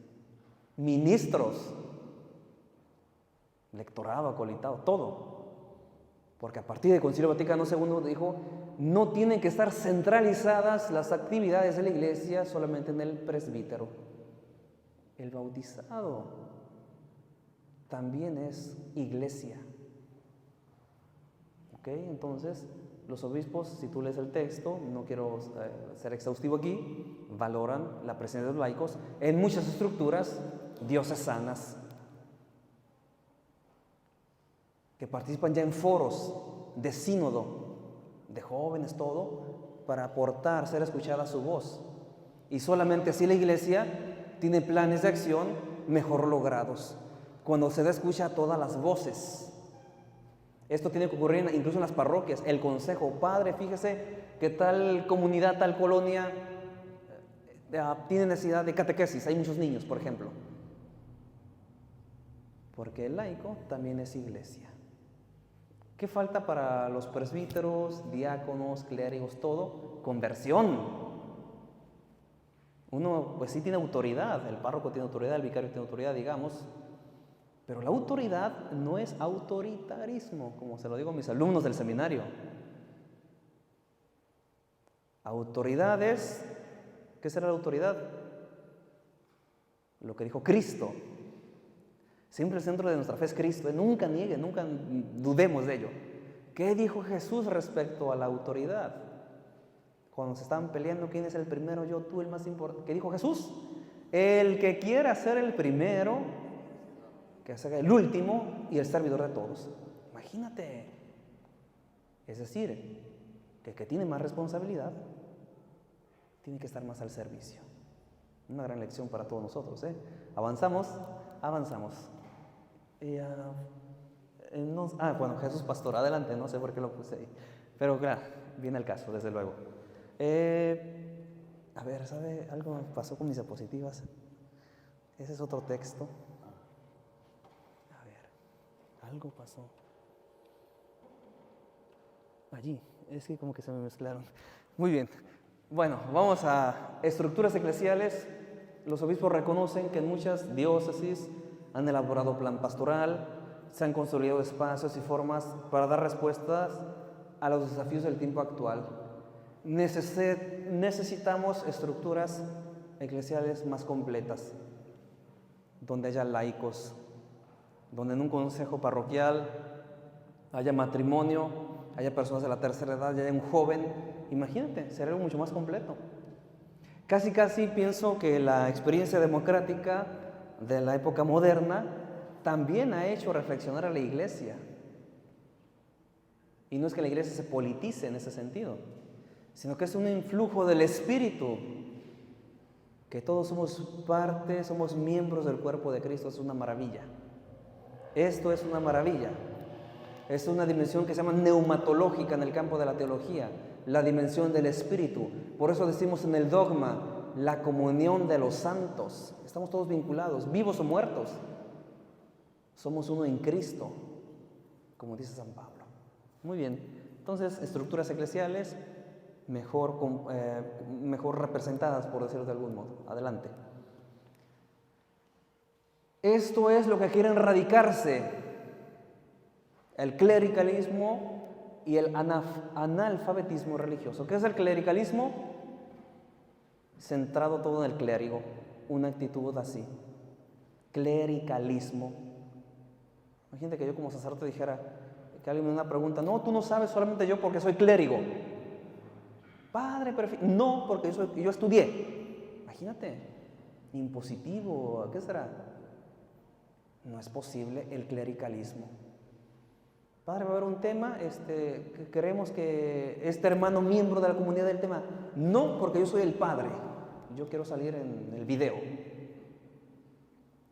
Ministros, lectorado, acolitado, todo. Porque a partir del Concilio Vaticano II dijo, no tienen que estar centralizadas las actividades de la iglesia solamente en el presbítero. El bautizado también es iglesia. ¿Ok? Entonces, los obispos, si tú lees el texto, no quiero ser exhaustivo aquí, valoran la presencia de los laicos en muchas estructuras diocesanas que participan ya en foros de sínodo, de jóvenes, todo, para aportar, ser escuchada su voz. Y solamente así la iglesia tiene planes de acción mejor logrados, cuando se da escucha a todas las voces. Esto tiene que ocurrir incluso en las parroquias. El consejo, padre, fíjese que tal comunidad, tal colonia tiene necesidad de catequesis, hay muchos niños, por ejemplo. Porque el laico también es iglesia. ¿Qué falta para los presbíteros, diáconos, clérigos, todo? Conversión. Uno pues sí tiene autoridad, el párroco tiene autoridad, el vicario tiene autoridad, digamos, pero la autoridad no es autoritarismo, como se lo digo a mis alumnos del seminario. Autoridad es, ¿qué será la autoridad? Lo que dijo Cristo. Siempre el centro de nuestra fe es Cristo. Nunca nieguen, nunca dudemos de ello. ¿Qué dijo Jesús respecto a la autoridad? Cuando se estaban peleando, ¿quién es el primero? Yo, tú, el más importante. ¿Qué dijo Jesús? El que quiera ser el primero, que sea el último y el servidor de todos. Imagínate. Es decir, que el que tiene más responsabilidad tiene que estar más al servicio. Una gran lección para todos nosotros, ¿eh? Avanzamos. Bueno, Jesús Pastor, adelante, no sé por qué lo puse ahí. Pero claro, viene el caso, desde luego. A ver, ¿sabe? Algo pasó con mis diapositivas. Ese es otro texto. A ver, algo pasó. Allí, es que como que se me mezclaron. Muy bien. Bueno, vamos a estructuras eclesiales. Los obispos reconocen que en muchas diócesis han elaborado plan pastoral, se han construido espacios y formas para dar respuestas a los desafíos del tiempo actual. Necesitamos estructuras eclesiales más completas, donde haya laicos, donde en un consejo parroquial haya matrimonio, haya personas de la tercera edad, haya un joven. Imagínate, sería algo mucho más completo. Casi pienso que la experiencia democrática de la época moderna también ha hecho reflexionar a la iglesia. Y no es que la iglesia se politice en ese sentido, sino que es un influjo del Espíritu, que todos somos parte, somos miembros del cuerpo de Cristo. Es una maravilla. Esto es una maravilla. Es una dimensión que se llama neumatológica en el campo de la teología, la dimensión del Espíritu. Por eso decimos en el dogma, la comunión de los santos. Estamos todos vinculados, vivos o muertos. Somos uno en Cristo, como dice San Pablo. Muy bien, entonces estructuras eclesiales mejor representadas, por decirlo de algún modo. Adelante. Esto es lo que quieren erradicarse: el clericalismo y el analfabetismo religioso. ¿Qué es el clericalismo? centrado todo en el clérigo, una actitud así, clericalismo. Imagínate que yo como sacerdote dijera, que alguien me da una pregunta, no, tú no sabes, solamente yo porque soy clérigo. Padre, no, porque yo estudié. Imagínate, impositivo, ¿qué será? No es posible el clericalismo. Padre, va a haber un tema, que queremos que este hermano miembro de la comunidad del tema, no, porque yo soy el padre, yo quiero salir en el video.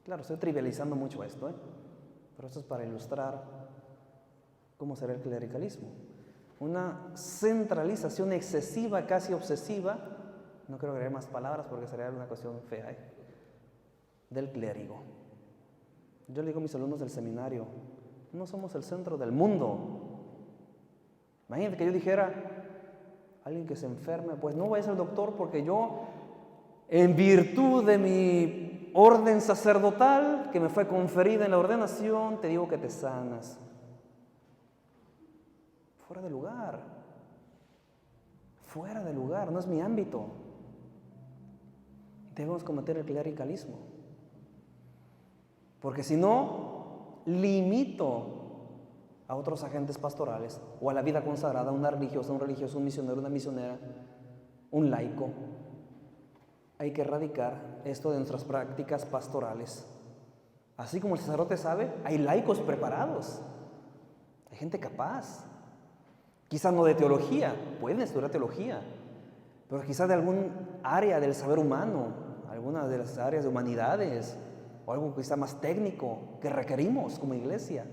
Claro, estoy trivializando mucho esto, pero esto es para ilustrar cómo será el clericalismo. Una centralización excesiva, casi obsesiva, no quiero agregar más palabras porque sería una cuestión fea, del clérigo. Yo le digo a mis alumnos del seminario, no somos el centro del mundo. Imagínate que yo dijera, alguien que se enferme, pues no vayas al doctor porque yo, en virtud de mi orden sacerdotal que me fue conferida en la ordenación, te digo que te sanas. Fuera de lugar. Fuera de lugar, no es mi ámbito. Debemos combatir el clericalismo. Porque si no, limito a otros agentes pastorales o a la vida consagrada, una religiosa, un religioso, un misionero, una misionera, un laico. Hay que erradicar esto de nuestras prácticas pastorales. Así como el sacerdote sabe, hay laicos preparados, hay gente capaz. Quizás no de teología, pueden estudiar teología, pero quizás de algún área del saber humano, alguna de las áreas de humanidades, o algo quizá más técnico que requerimos como iglesia.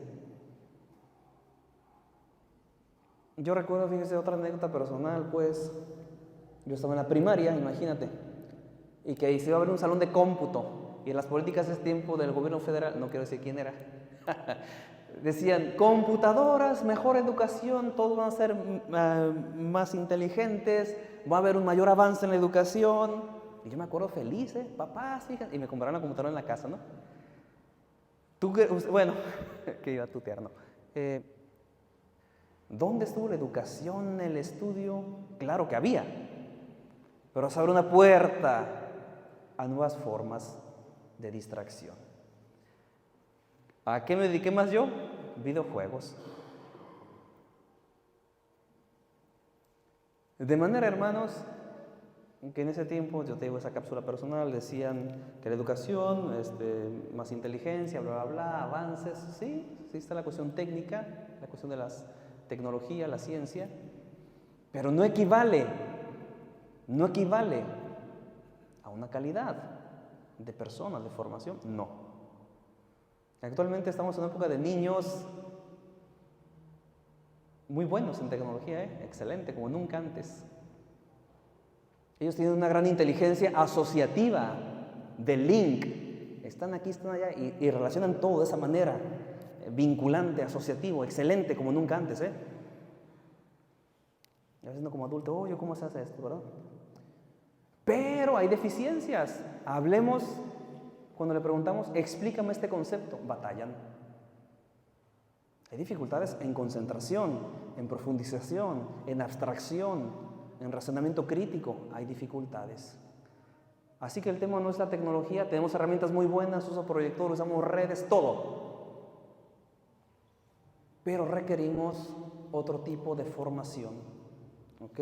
Yo recuerdo, fíjense, otra anécdota personal, pues, yo estaba en la primaria, imagínate, y que ahí se iba a abrir un salón de cómputo, y en las políticas de ese tiempo del gobierno federal, no quiero decir quién era, decían, computadoras, mejor educación, todos van a ser más inteligentes, va a haber un mayor avance en la educación. Y yo me acuerdo feliz, papás, fíjate, y me compraron la computadora en la casa, ¿no? Bueno, que iba tu tierno. ¿Dónde estuvo la educación, el estudio? Claro que había, pero se abre una puerta a nuevas formas de distracción. ¿A qué me dediqué más yo? Videojuegos. De manera, hermanos, que en ese tiempo, yo te digo esa cápsula personal, decían que la educación, más inteligencia, bla, bla, bla, avances, sí está la cuestión técnica, la cuestión de las tecnologías, la ciencia, pero no equivale a una calidad de personas, de formación, no. Actualmente estamos en una época de niños muy buenos en tecnología, excelente, como nunca antes. Ellos tienen una gran inteligencia asociativa, de link. Están aquí, están allá y relacionan todo de esa manera, vinculante, asociativo, excelente, como nunca antes. Y a veces no como adulto, oye, ¿cómo se hace esto, verdad? Pero hay deficiencias. Hablemos, cuando le preguntamos, explícame este concepto, batallan. Hay dificultades en concentración, en profundización, en abstracción, en razonamiento crítico, hay dificultades. Así que el tema no es la tecnología, tenemos herramientas muy buenas, uso proyector, usamos redes, todo. Pero requerimos otro tipo de formación. ¿Ok?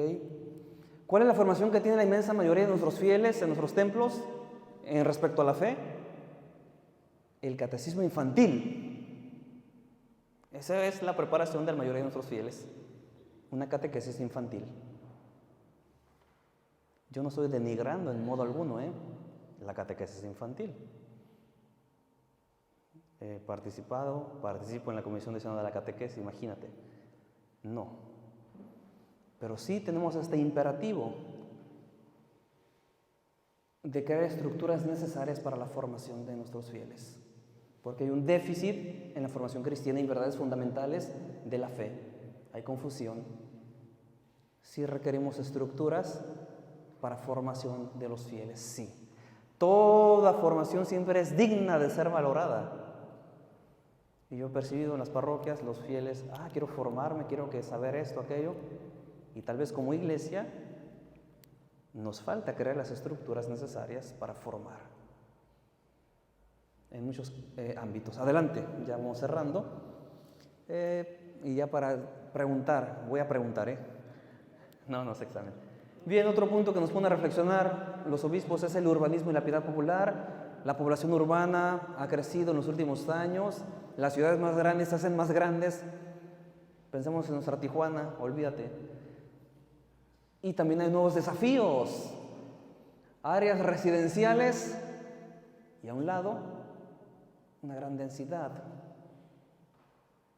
¿Cuál es la formación que tiene la inmensa mayoría de nuestros fieles en nuestros templos en respecto a la fe? El catecismo infantil. Esa es la preparación de la mayoría de nuestros fieles. Una catequesis infantil. Yo no estoy denigrando en modo alguno la catequesis infantil. Participo en la Comisión de Sinodal de la Catequesis, imagínate. No. Pero sí tenemos este imperativo de crear estructuras necesarias para la formación de nuestros fieles. Porque hay un déficit en la formación cristiana y verdades fundamentales de la fe. Hay confusión. Sí requerimos estructuras para formación de los fieles, sí. Toda formación siempre es digna de ser valorada. Y yo he percibido en las parroquias, los fieles, quiero formarme, quiero saber esto, aquello. Y tal vez como iglesia Nos falta crear las estructuras necesarias para formar en muchos ámbitos. Adelante, ya vamos cerrando. Y ya para preguntar, voy a preguntar, No es examen. Bien, otro punto que nos pone a reflexionar los obispos es el urbanismo y la piedad popular. La población urbana ha crecido en los últimos años, las ciudades más grandes se hacen más grandes. Pensemos en nuestra Tijuana, olvídate. Y también hay nuevos desafíos, áreas residenciales y a un lado una gran densidad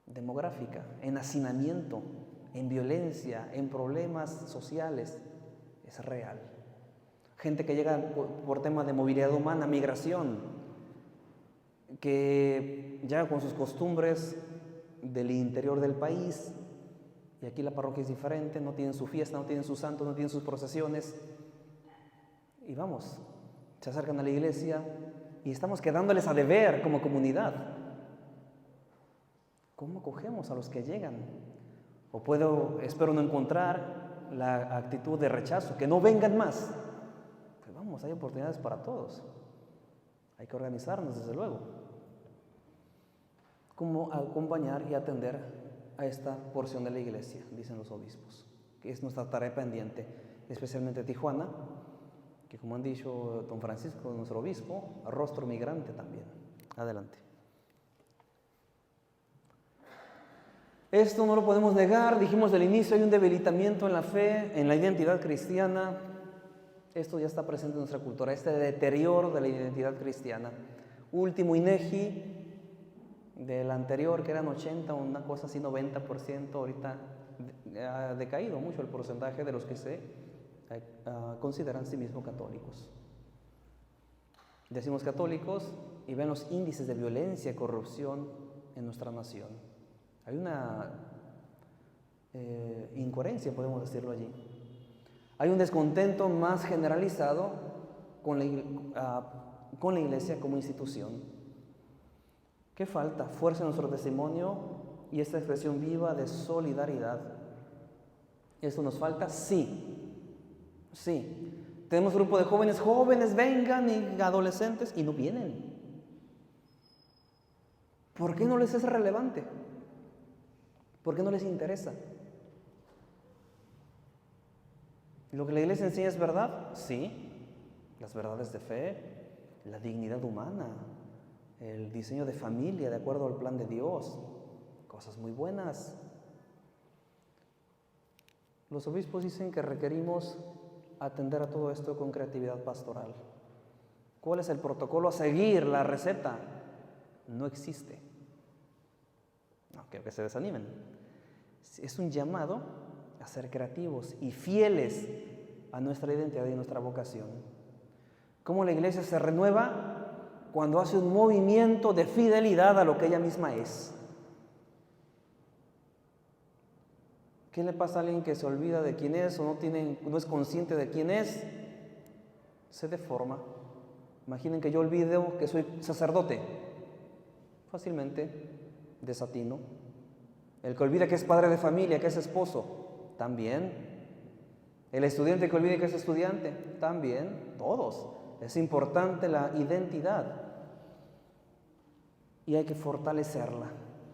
demográfica, en hacinamiento, en violencia, en problemas sociales. Es real. Gente que llega por tema de movilidad humana, migración, que llega con sus costumbres del interior del país, y aquí la parroquia es diferente, no tienen su fiesta, no tienen sus santos, no tienen sus procesiones, y vamos, se acercan a la iglesia y estamos quedándoles a deber como comunidad. ¿Cómo acogemos a los que llegan? O espero no encontrar la actitud de rechazo, que no vengan más. Pues vamos, hay oportunidades para todos. Hay que organizarnos, desde luego. ¿Cómo acompañar y atender a esta porción de la iglesia? Dicen los obispos, que es nuestra tarea pendiente, especialmente Tijuana, que como han dicho don Francisco, nuestro obispo, rostro migrante también. Adelante. Esto no lo podemos negar, dijimos del inicio, hay un debilitamiento en la fe, en la identidad cristiana. Esto ya está presente en nuestra cultura, este deterioro de la identidad cristiana. Último INEGI del anterior, que eran 80, una cosa así, 90%, ahorita ha decaído mucho el porcentaje de los que se consideran sí mismos católicos. Decimos católicos y ven los índices de violencia y corrupción en nuestra nación. Hay una incoherencia, podemos decirlo allí. Hay un descontento más generalizado con la iglesia como institución. ¿Qué falta? Fuerza en nuestro testimonio y esta expresión viva de solidaridad. ¿Esto nos falta? Sí. Sí. Tenemos un grupo de jóvenes vengan, y adolescentes, y no vienen. ¿Por qué no les es relevante? ¿Por qué no les interesa? ¿Lo que la iglesia enseña es verdad? Sí. Las verdades de fe, la dignidad humana, el diseño de familia de acuerdo al plan de Dios, cosas muy buenas. Los obispos dicen que requerimos atender a todo esto con creatividad pastoral. ¿Cuál es el protocolo a seguir? La receta no existe. No quiero que se desanimen. Es un llamado a ser creativos y fieles a nuestra identidad y nuestra vocación. ¿Cómo la iglesia se renueva? Cuando hace un movimiento de fidelidad a lo que ella misma es. ¿Qué le pasa a alguien que se olvida de quién es o no es consciente de quién es? Se deforma. Imaginen que yo olvido que soy sacerdote. Fácilmente desatino. El que olvida que es padre de familia, que es esposo, también. El estudiante que olvida que es estudiante, también. Todos. Es importante la identidad y hay que fortalecerla.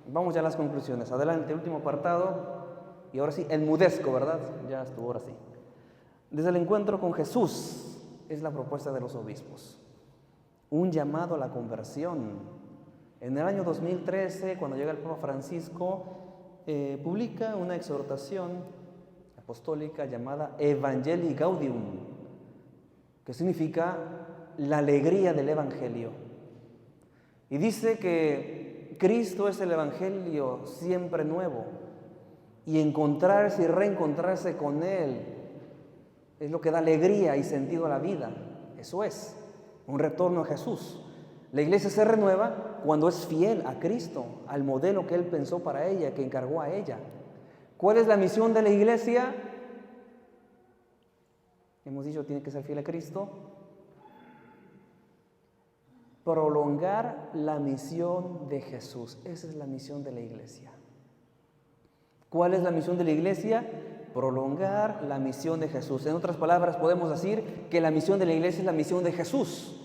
Vamos ya a las conclusiones. Adelante, último apartado. Y ahora sí, enmudezco, ¿verdad? Ya estuvo, ahora sí. Desde el encuentro con Jesús es la propuesta de los obispos. Un llamado a la conversión. En el año 2013, cuando llega el Papa Francisco, publica una exhortación apostólica llamada Evangelii Gaudium, que significa la alegría del Evangelio. Y dice que Cristo es el Evangelio siempre nuevo, y encontrarse y reencontrarse con Él es lo que da alegría y sentido a la vida. Eso es, un retorno a Jesús. La iglesia se renueva cuando es fiel a Cristo, al modelo que Él pensó para ella, que encargó a ella. ¿Cuál es la misión de la iglesia? Hemos dicho, tiene que ser fiel a Cristo. Prolongar la misión de Jesús. Esa es la misión de la iglesia. ¿Cuál es la misión de la iglesia? prolongar la misión de Jesús. En otras palabras, podemos decir que la misión de la iglesia es la misión de Jesús.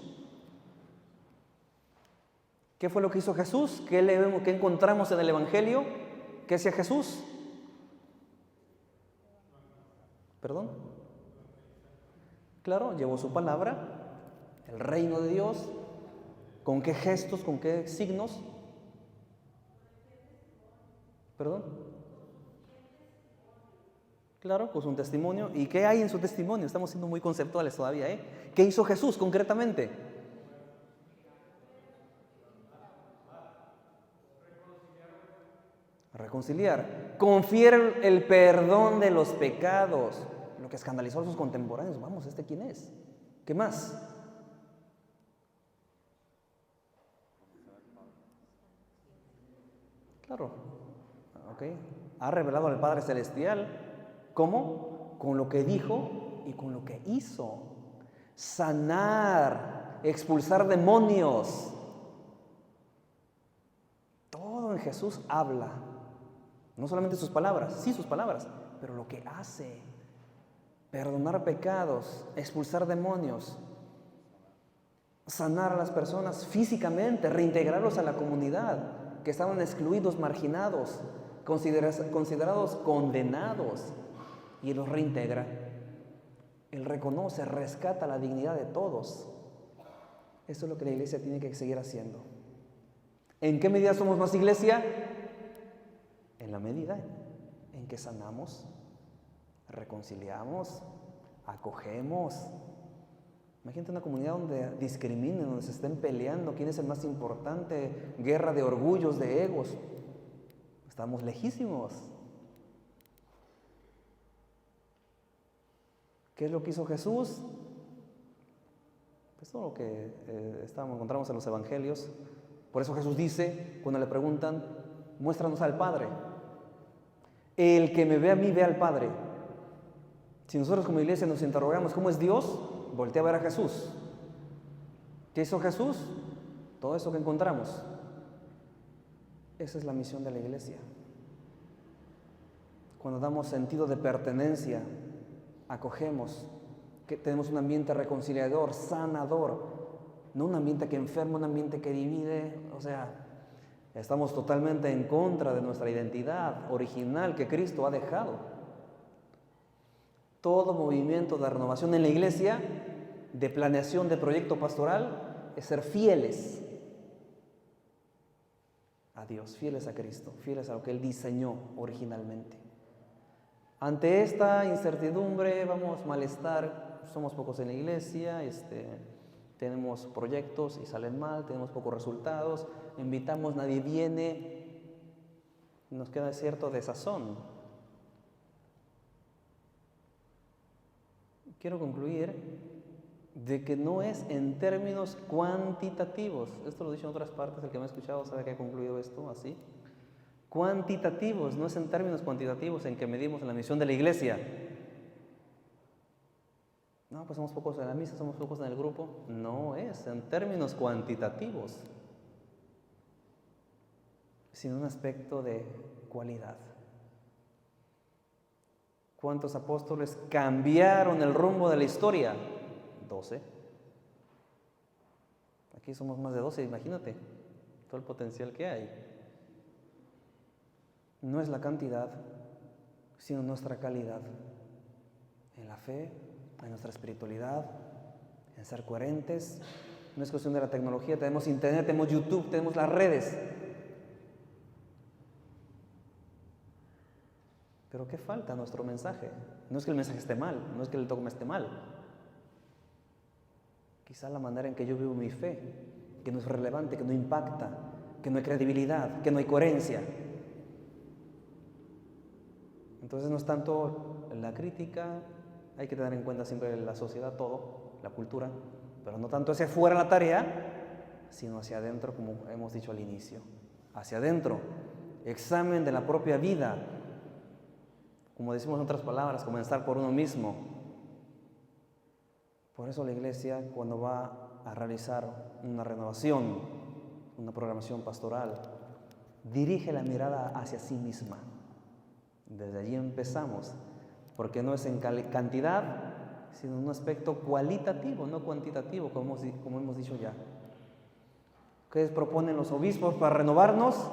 ¿Qué fue lo que hizo Jesús? ¿Qué encontramos en el Evangelio? ¿Qué hacía Jesús? ¿Perdón? Claro, llevó su palabra, el reino de Dios. ¿Con qué gestos, con qué signos? ¿Perdón? Claro, pues un testimonio. ¿Y qué hay en su testimonio? Estamos siendo muy conceptuales todavía, ¿eh? ¿Qué hizo Jesús concretamente? Reconciliar. Confiere el perdón de los pecados. Lo que escandalizó a sus contemporáneos. Vamos, ¿este quién es? ¿Qué más? Claro, ok. Ha revelado al Padre Celestial. ¿Cómo? Con lo que dijo y con lo que hizo. Sanar, expulsar demonios. Todo en Jesús habla. No solamente sus palabras, sí sus palabras, pero lo que hace. Perdonar pecados, expulsar demonios, sanar a las personas físicamente, reintegrarlos a la comunidad, que estaban excluidos, marginados, considerados condenados, y los reintegra. Él reconoce, rescata la dignidad de todos. Eso es lo que la iglesia tiene que seguir haciendo. ¿En qué medida somos más iglesia? En la medida en que sanamos, reconciliamos, acogemos. Imagínate una comunidad donde discriminen, donde se estén peleando quién es el más importante, guerra de orgullos, de egos. Estamos lejísimos. ¿Qué es lo que hizo Jesús? Pues todo lo que encontramos en los evangelios. Por eso Jesús dice, cuando le preguntan, muéstranos al Padre. El que me ve a mí, ve al Padre. Si nosotros como iglesia nos interrogamos cómo es Dios, voltea a ver a Jesús. ¿Qué hizo Jesús? Todo eso que encontramos. Esa es la misión de la iglesia. Cuando damos sentido de pertenencia, acogemos, que tenemos un ambiente reconciliador, sanador, no un ambiente que enferma, un ambiente que divide. O sea, estamos totalmente en contra de nuestra identidad original que Cristo ha dejado. Todo movimiento de renovación en la iglesia, de planeación de proyecto pastoral, es ser fieles a Dios, fieles a Cristo, fieles a lo que Él diseñó originalmente. Ante esta incertidumbre, malestar, somos pocos en la iglesia, tenemos proyectos y salen mal, tenemos pocos resultados, invitamos, nadie viene, nos queda cierto desazón. Quiero concluir de que no es en términos cuantitativos. Esto lo he dicho en otras partes, el que me ha escuchado sabe que he concluido esto así. Cuantitativos, no es en términos cuantitativos en que medimos la misión de la iglesia. No, pues somos pocos en la misa, somos pocos en el grupo. No es en términos cuantitativos, sino un aspecto de cualidad. ¿Cuántos apóstoles cambiaron el rumbo de la historia? 12. Aquí somos más de 12, imagínate todo el potencial que hay. No es la cantidad, sino nuestra calidad en la fe, en nuestra espiritualidad, en ser coherentes. No es cuestión de la tecnología, tenemos internet, tenemos YouTube, tenemos las redes. Pero ¿qué falta a nuestro mensaje? No es que el mensaje esté mal, no es que el dogma esté mal. Quizá la manera en que yo vivo mi fe, que no es relevante, que no impacta, que no hay credibilidad, que no hay coherencia. Entonces no es tanto la crítica, hay que tener en cuenta siempre la sociedad, todo, la cultura, pero no tanto hacia afuera la tarea, sino hacia adentro, como hemos dicho al inicio. Hacia adentro, examen de la propia vida. Como decimos en otras palabras, comenzar por uno mismo. Por eso la iglesia, cuando va a realizar una renovación, una programación pastoral, dirige la mirada hacia sí misma. Desde allí empezamos. porque no es en cantidad, sino en un aspecto cualitativo, no cuantitativo, como hemos dicho ya. ¿Qué proponen los obispos para renovarnos?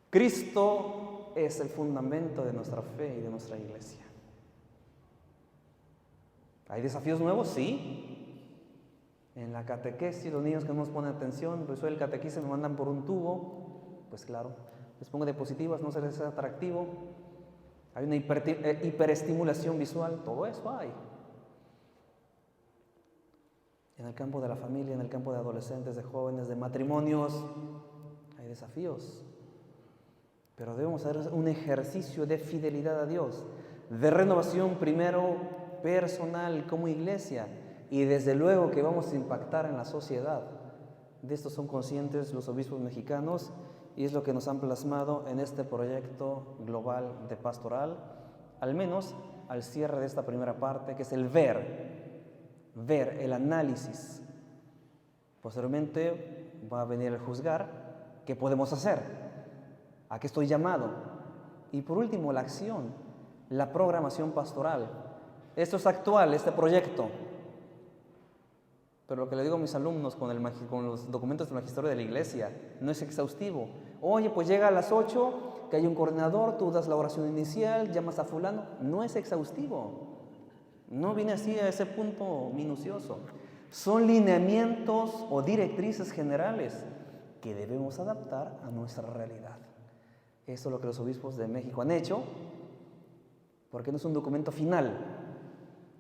Cristo es el fundamento de nuestra fe y de nuestra iglesia. ¿Hay desafíos nuevos? Sí. En la catequesis, los niños que no nos ponen atención, pues el catequista me mandan por un tubo, pues claro, les pongo diapositivas, no se les hace atractivo. Hay una hiperestimulación visual, todo eso hay. En el campo de la familia, en el campo de adolescentes, de jóvenes, de matrimonios, hay desafíos. Pero debemos hacer un ejercicio de fidelidad a Dios, de renovación primero personal como iglesia y desde luego que vamos a impactar en la sociedad. De esto son conscientes los obispos mexicanos y es lo que nos han plasmado en este proyecto global de pastoral, al menos al cierre de esta primera parte, que es el ver, el análisis. Posteriormente va a venir el juzgar, ¿qué podemos hacer? ¿A qué estoy llamado? Y por último, la acción, la programación pastoral. Esto es actual, este proyecto. Pero lo que le digo a mis alumnos con los documentos del magisterio de la iglesia, no es exhaustivo. Oye, pues llega a las 8, que hay un coordinador, tú das la oración inicial, llamas a fulano. No es exhaustivo. No viene así a ese punto minucioso. Son lineamientos o directrices generales que debemos adaptar a nuestra realidad. Eso es lo que los obispos de México han hecho, porque no es un documento final,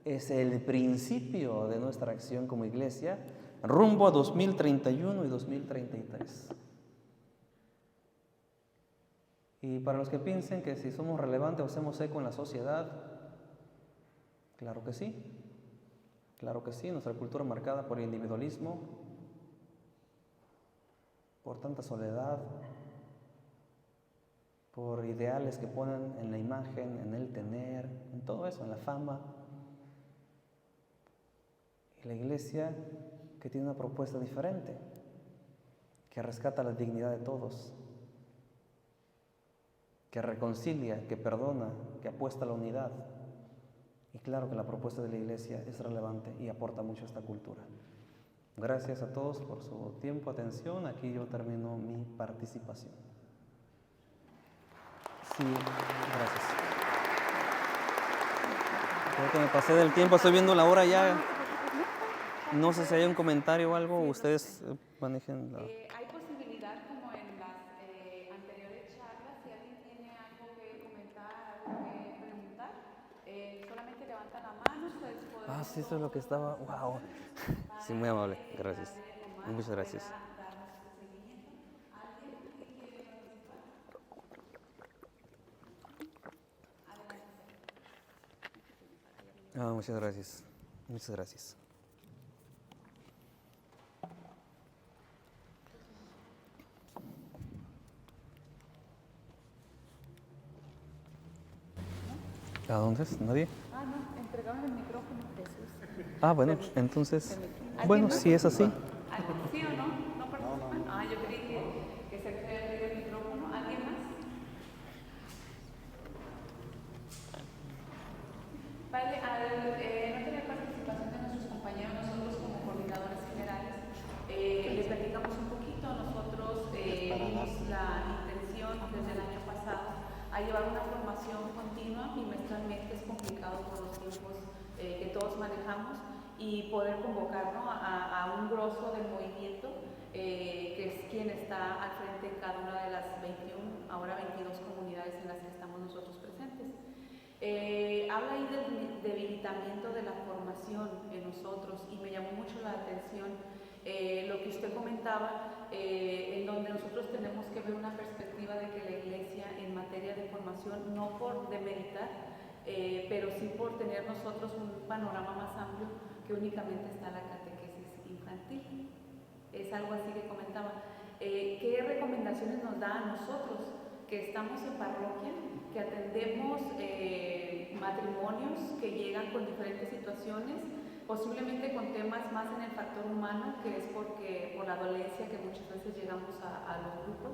es el principio de nuestra acción como iglesia rumbo a 2031 y 2033. Y para los que piensen que si somos relevantes o hacemos eco en la sociedad, claro que sí, nuestra cultura marcada por el individualismo, por tanta soledad, por ideales que ponen en la imagen, en el tener, en todo eso, en la fama. Y la iglesia que tiene una propuesta diferente, que rescata la dignidad de todos, que reconcilia, que perdona, que apuesta a la unidad. Y claro que la propuesta de la iglesia es relevante y aporta mucho a esta cultura. Gracias a todos por su tiempo, atención. Aquí yo termino mi participación. Sí, gracias. Creo que me pasé del tiempo, estoy viendo la hora ya. No sé si hay un comentario o algo, ustedes manejen la... Hay posibilidad, como en las anteriores charlas, si alguien tiene algo que comentar, algo que preguntar, solamente levanta la mano, ustedes podrán... sí, eso es lo que estaba... ¡Wow! Sí, muy amable, gracias. Muchas gracias. Muchas gracias. Muchas gracias. ¿A dónde es? ¿Nadie? No, entregaron el micrófono, Jesús. Bueno, entonces... Bueno, si es así. ¿Sí o no? ¿No participan? Yo creí que se había pedido el micrófono. ¿Alguien más? Vale, al no tener participación de nuestros compañeros, nosotros como coordinadores generales, les platicamos un poquito. Nosotros vimos la intención desde el año pasado a llevar una formación continua. Bimestralmente es complicado por los tiempos que todos manejamos y poder convocar, ¿no?, a un grosso del movimiento, que es quien está al frente de cada una de las 21, ahora 22 comunidades en las que estamos nosotros presentes. Habla ahí del debilitamiento de la formación en nosotros y me llamó mucho la atención lo que usted comentaba, en donde nosotros tenemos que ver una perspectiva de que la iglesia en materia de formación, no por demeritar, pero sí por tener nosotros un panorama más amplio que únicamente está la catequesis infantil. Es algo así que comentaba. ¿Qué recomendaciones nos da a nosotros que estamos en parroquia, que atendemos matrimonios que llegan con diferentes situaciones, posiblemente con temas más en el factor humano, que es por la dolencia que muchas veces llegamos a los grupos?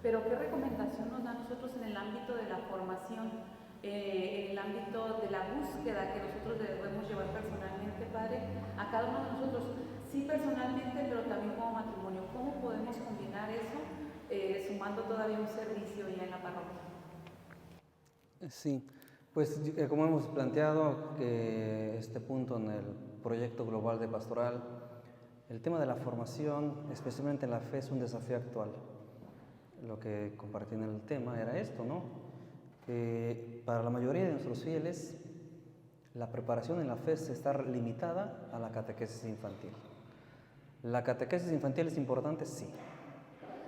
Pero ¿qué recomendación nos da a nosotros en el ámbito de la formación? formación, en el ámbito de la búsqueda que nosotros debemos llevar personalmente, Padre, a cada uno de nosotros, sí personalmente, pero también como matrimonio. ¿Cómo podemos combinar eso, sumando todavía un servicio ya en la parroquia? Sí, pues como hemos planteado que este punto en el proyecto global de pastoral, el tema de la formación, especialmente en la fe, es un desafío actual. Lo que compartí en el tema era esto, ¿no? Que para la mayoría de nuestros fieles, la preparación en la fe se está limitada a la catequesis infantil. ¿La catequesis infantil es importante? Sí.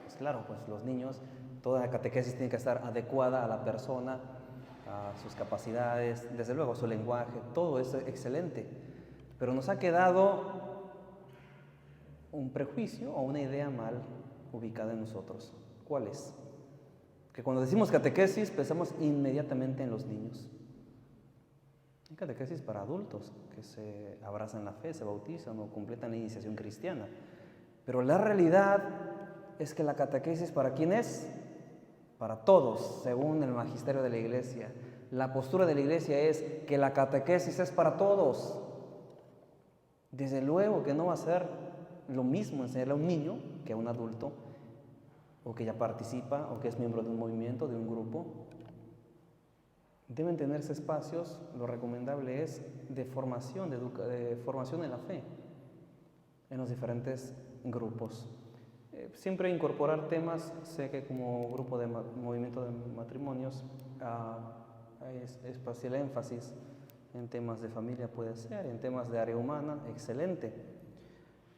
Pues claro, pues los niños, toda la catequesis tiene que estar adecuada a la persona, a sus capacidades, desde luego a su lenguaje, todo es excelente. Pero nos ha quedado un prejuicio o una idea mal ubicada en nosotros. ¿Cuál es? Que cuando decimos catequesis pensamos inmediatamente en los niños. Hay catequesis para adultos que se abrazan la fe, se bautizan o completan la iniciación cristiana. Pero la realidad es que la catequesis, ¿para quién es? Para todos, según el magisterio de la Iglesia. La postura de la Iglesia es que la catequesis es para todos. Desde luego que no va a ser lo mismo enseñarle a un niño que a un adulto, o que ya participa, o que es miembro de un movimiento, de un grupo. Deben tenerse espacios, lo recomendable es de formación, de formación en la fe, en los diferentes grupos. Siempre incorporar temas, sé que como grupo de movimiento de matrimonios es especial énfasis en temas de familia, puede ser, en temas de área humana, excelente,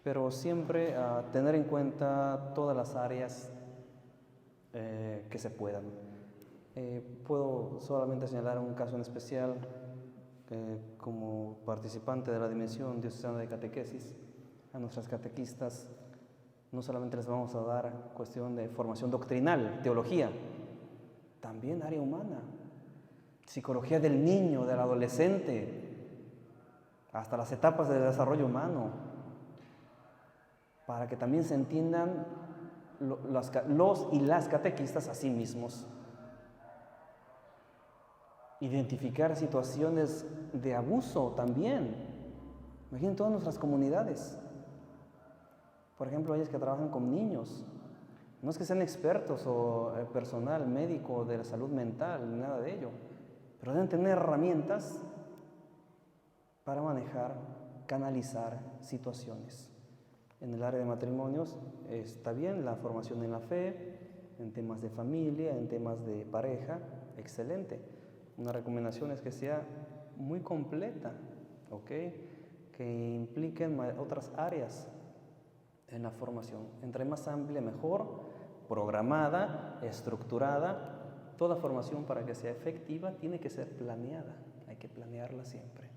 pero siempre tener en cuenta todas las áreas que se puedan. Puedo solamente señalar un caso en especial, como participante de la Dimensión Diocesana de Catequesis, a nuestras catequistas no solamente les vamos a dar cuestión de formación doctrinal, teología, también área humana, psicología del niño, del adolescente, hasta las etapas del desarrollo humano, para que también se entiendan los y las catequistas a sí mismos. Identificar situaciones de abuso también. Imaginen todas nuestras comunidades. Por ejemplo, ellos que trabajan con niños. No es que sean expertos o personal médico de la salud mental, nada de ello. Pero deben tener herramientas para manejar, canalizar situaciones. En el área de matrimonios está bien la formación en la fe, en temas de familia, en temas de pareja, excelente. Una recomendación es que sea muy completa, ¿ok? Que impliquen otras áreas en la formación. Entre más amplia, mejor, programada, estructurada. Toda formación, para que sea efectiva, tiene que ser planeada. Hay que planearla siempre.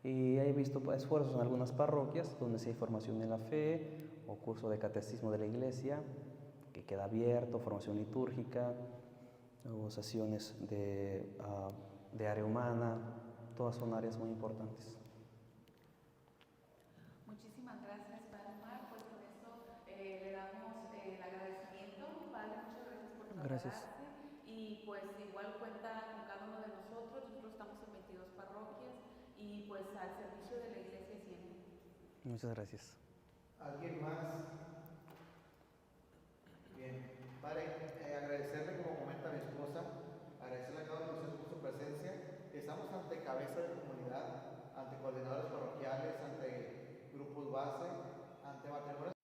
Y he visto esfuerzos en algunas parroquias donde sí hay formación en la fe o curso de catecismo de la Iglesia, que queda abierto, formación litúrgica, o sesiones de área humana. Todas son áreas muy importantes. Muchísimas gracias, Padre Omar. Pues con esto le damos el agradecimiento. Padre, muchas gracias por trasladarse. Y pues igual cuenta con cada uno de nosotros. Nosotros estamos en 22 parroquias y pues al servicio de la Iglesia siempre. Muchas gracias. ¿Alguien más? Bien. Padre, agradecerle, como comenta mi esposa, agradecerle a cada uno de ustedes por su presencia. Estamos ante cabeza de comunidad, ante coordinadores parroquiales, ante grupos base, ante matrimonios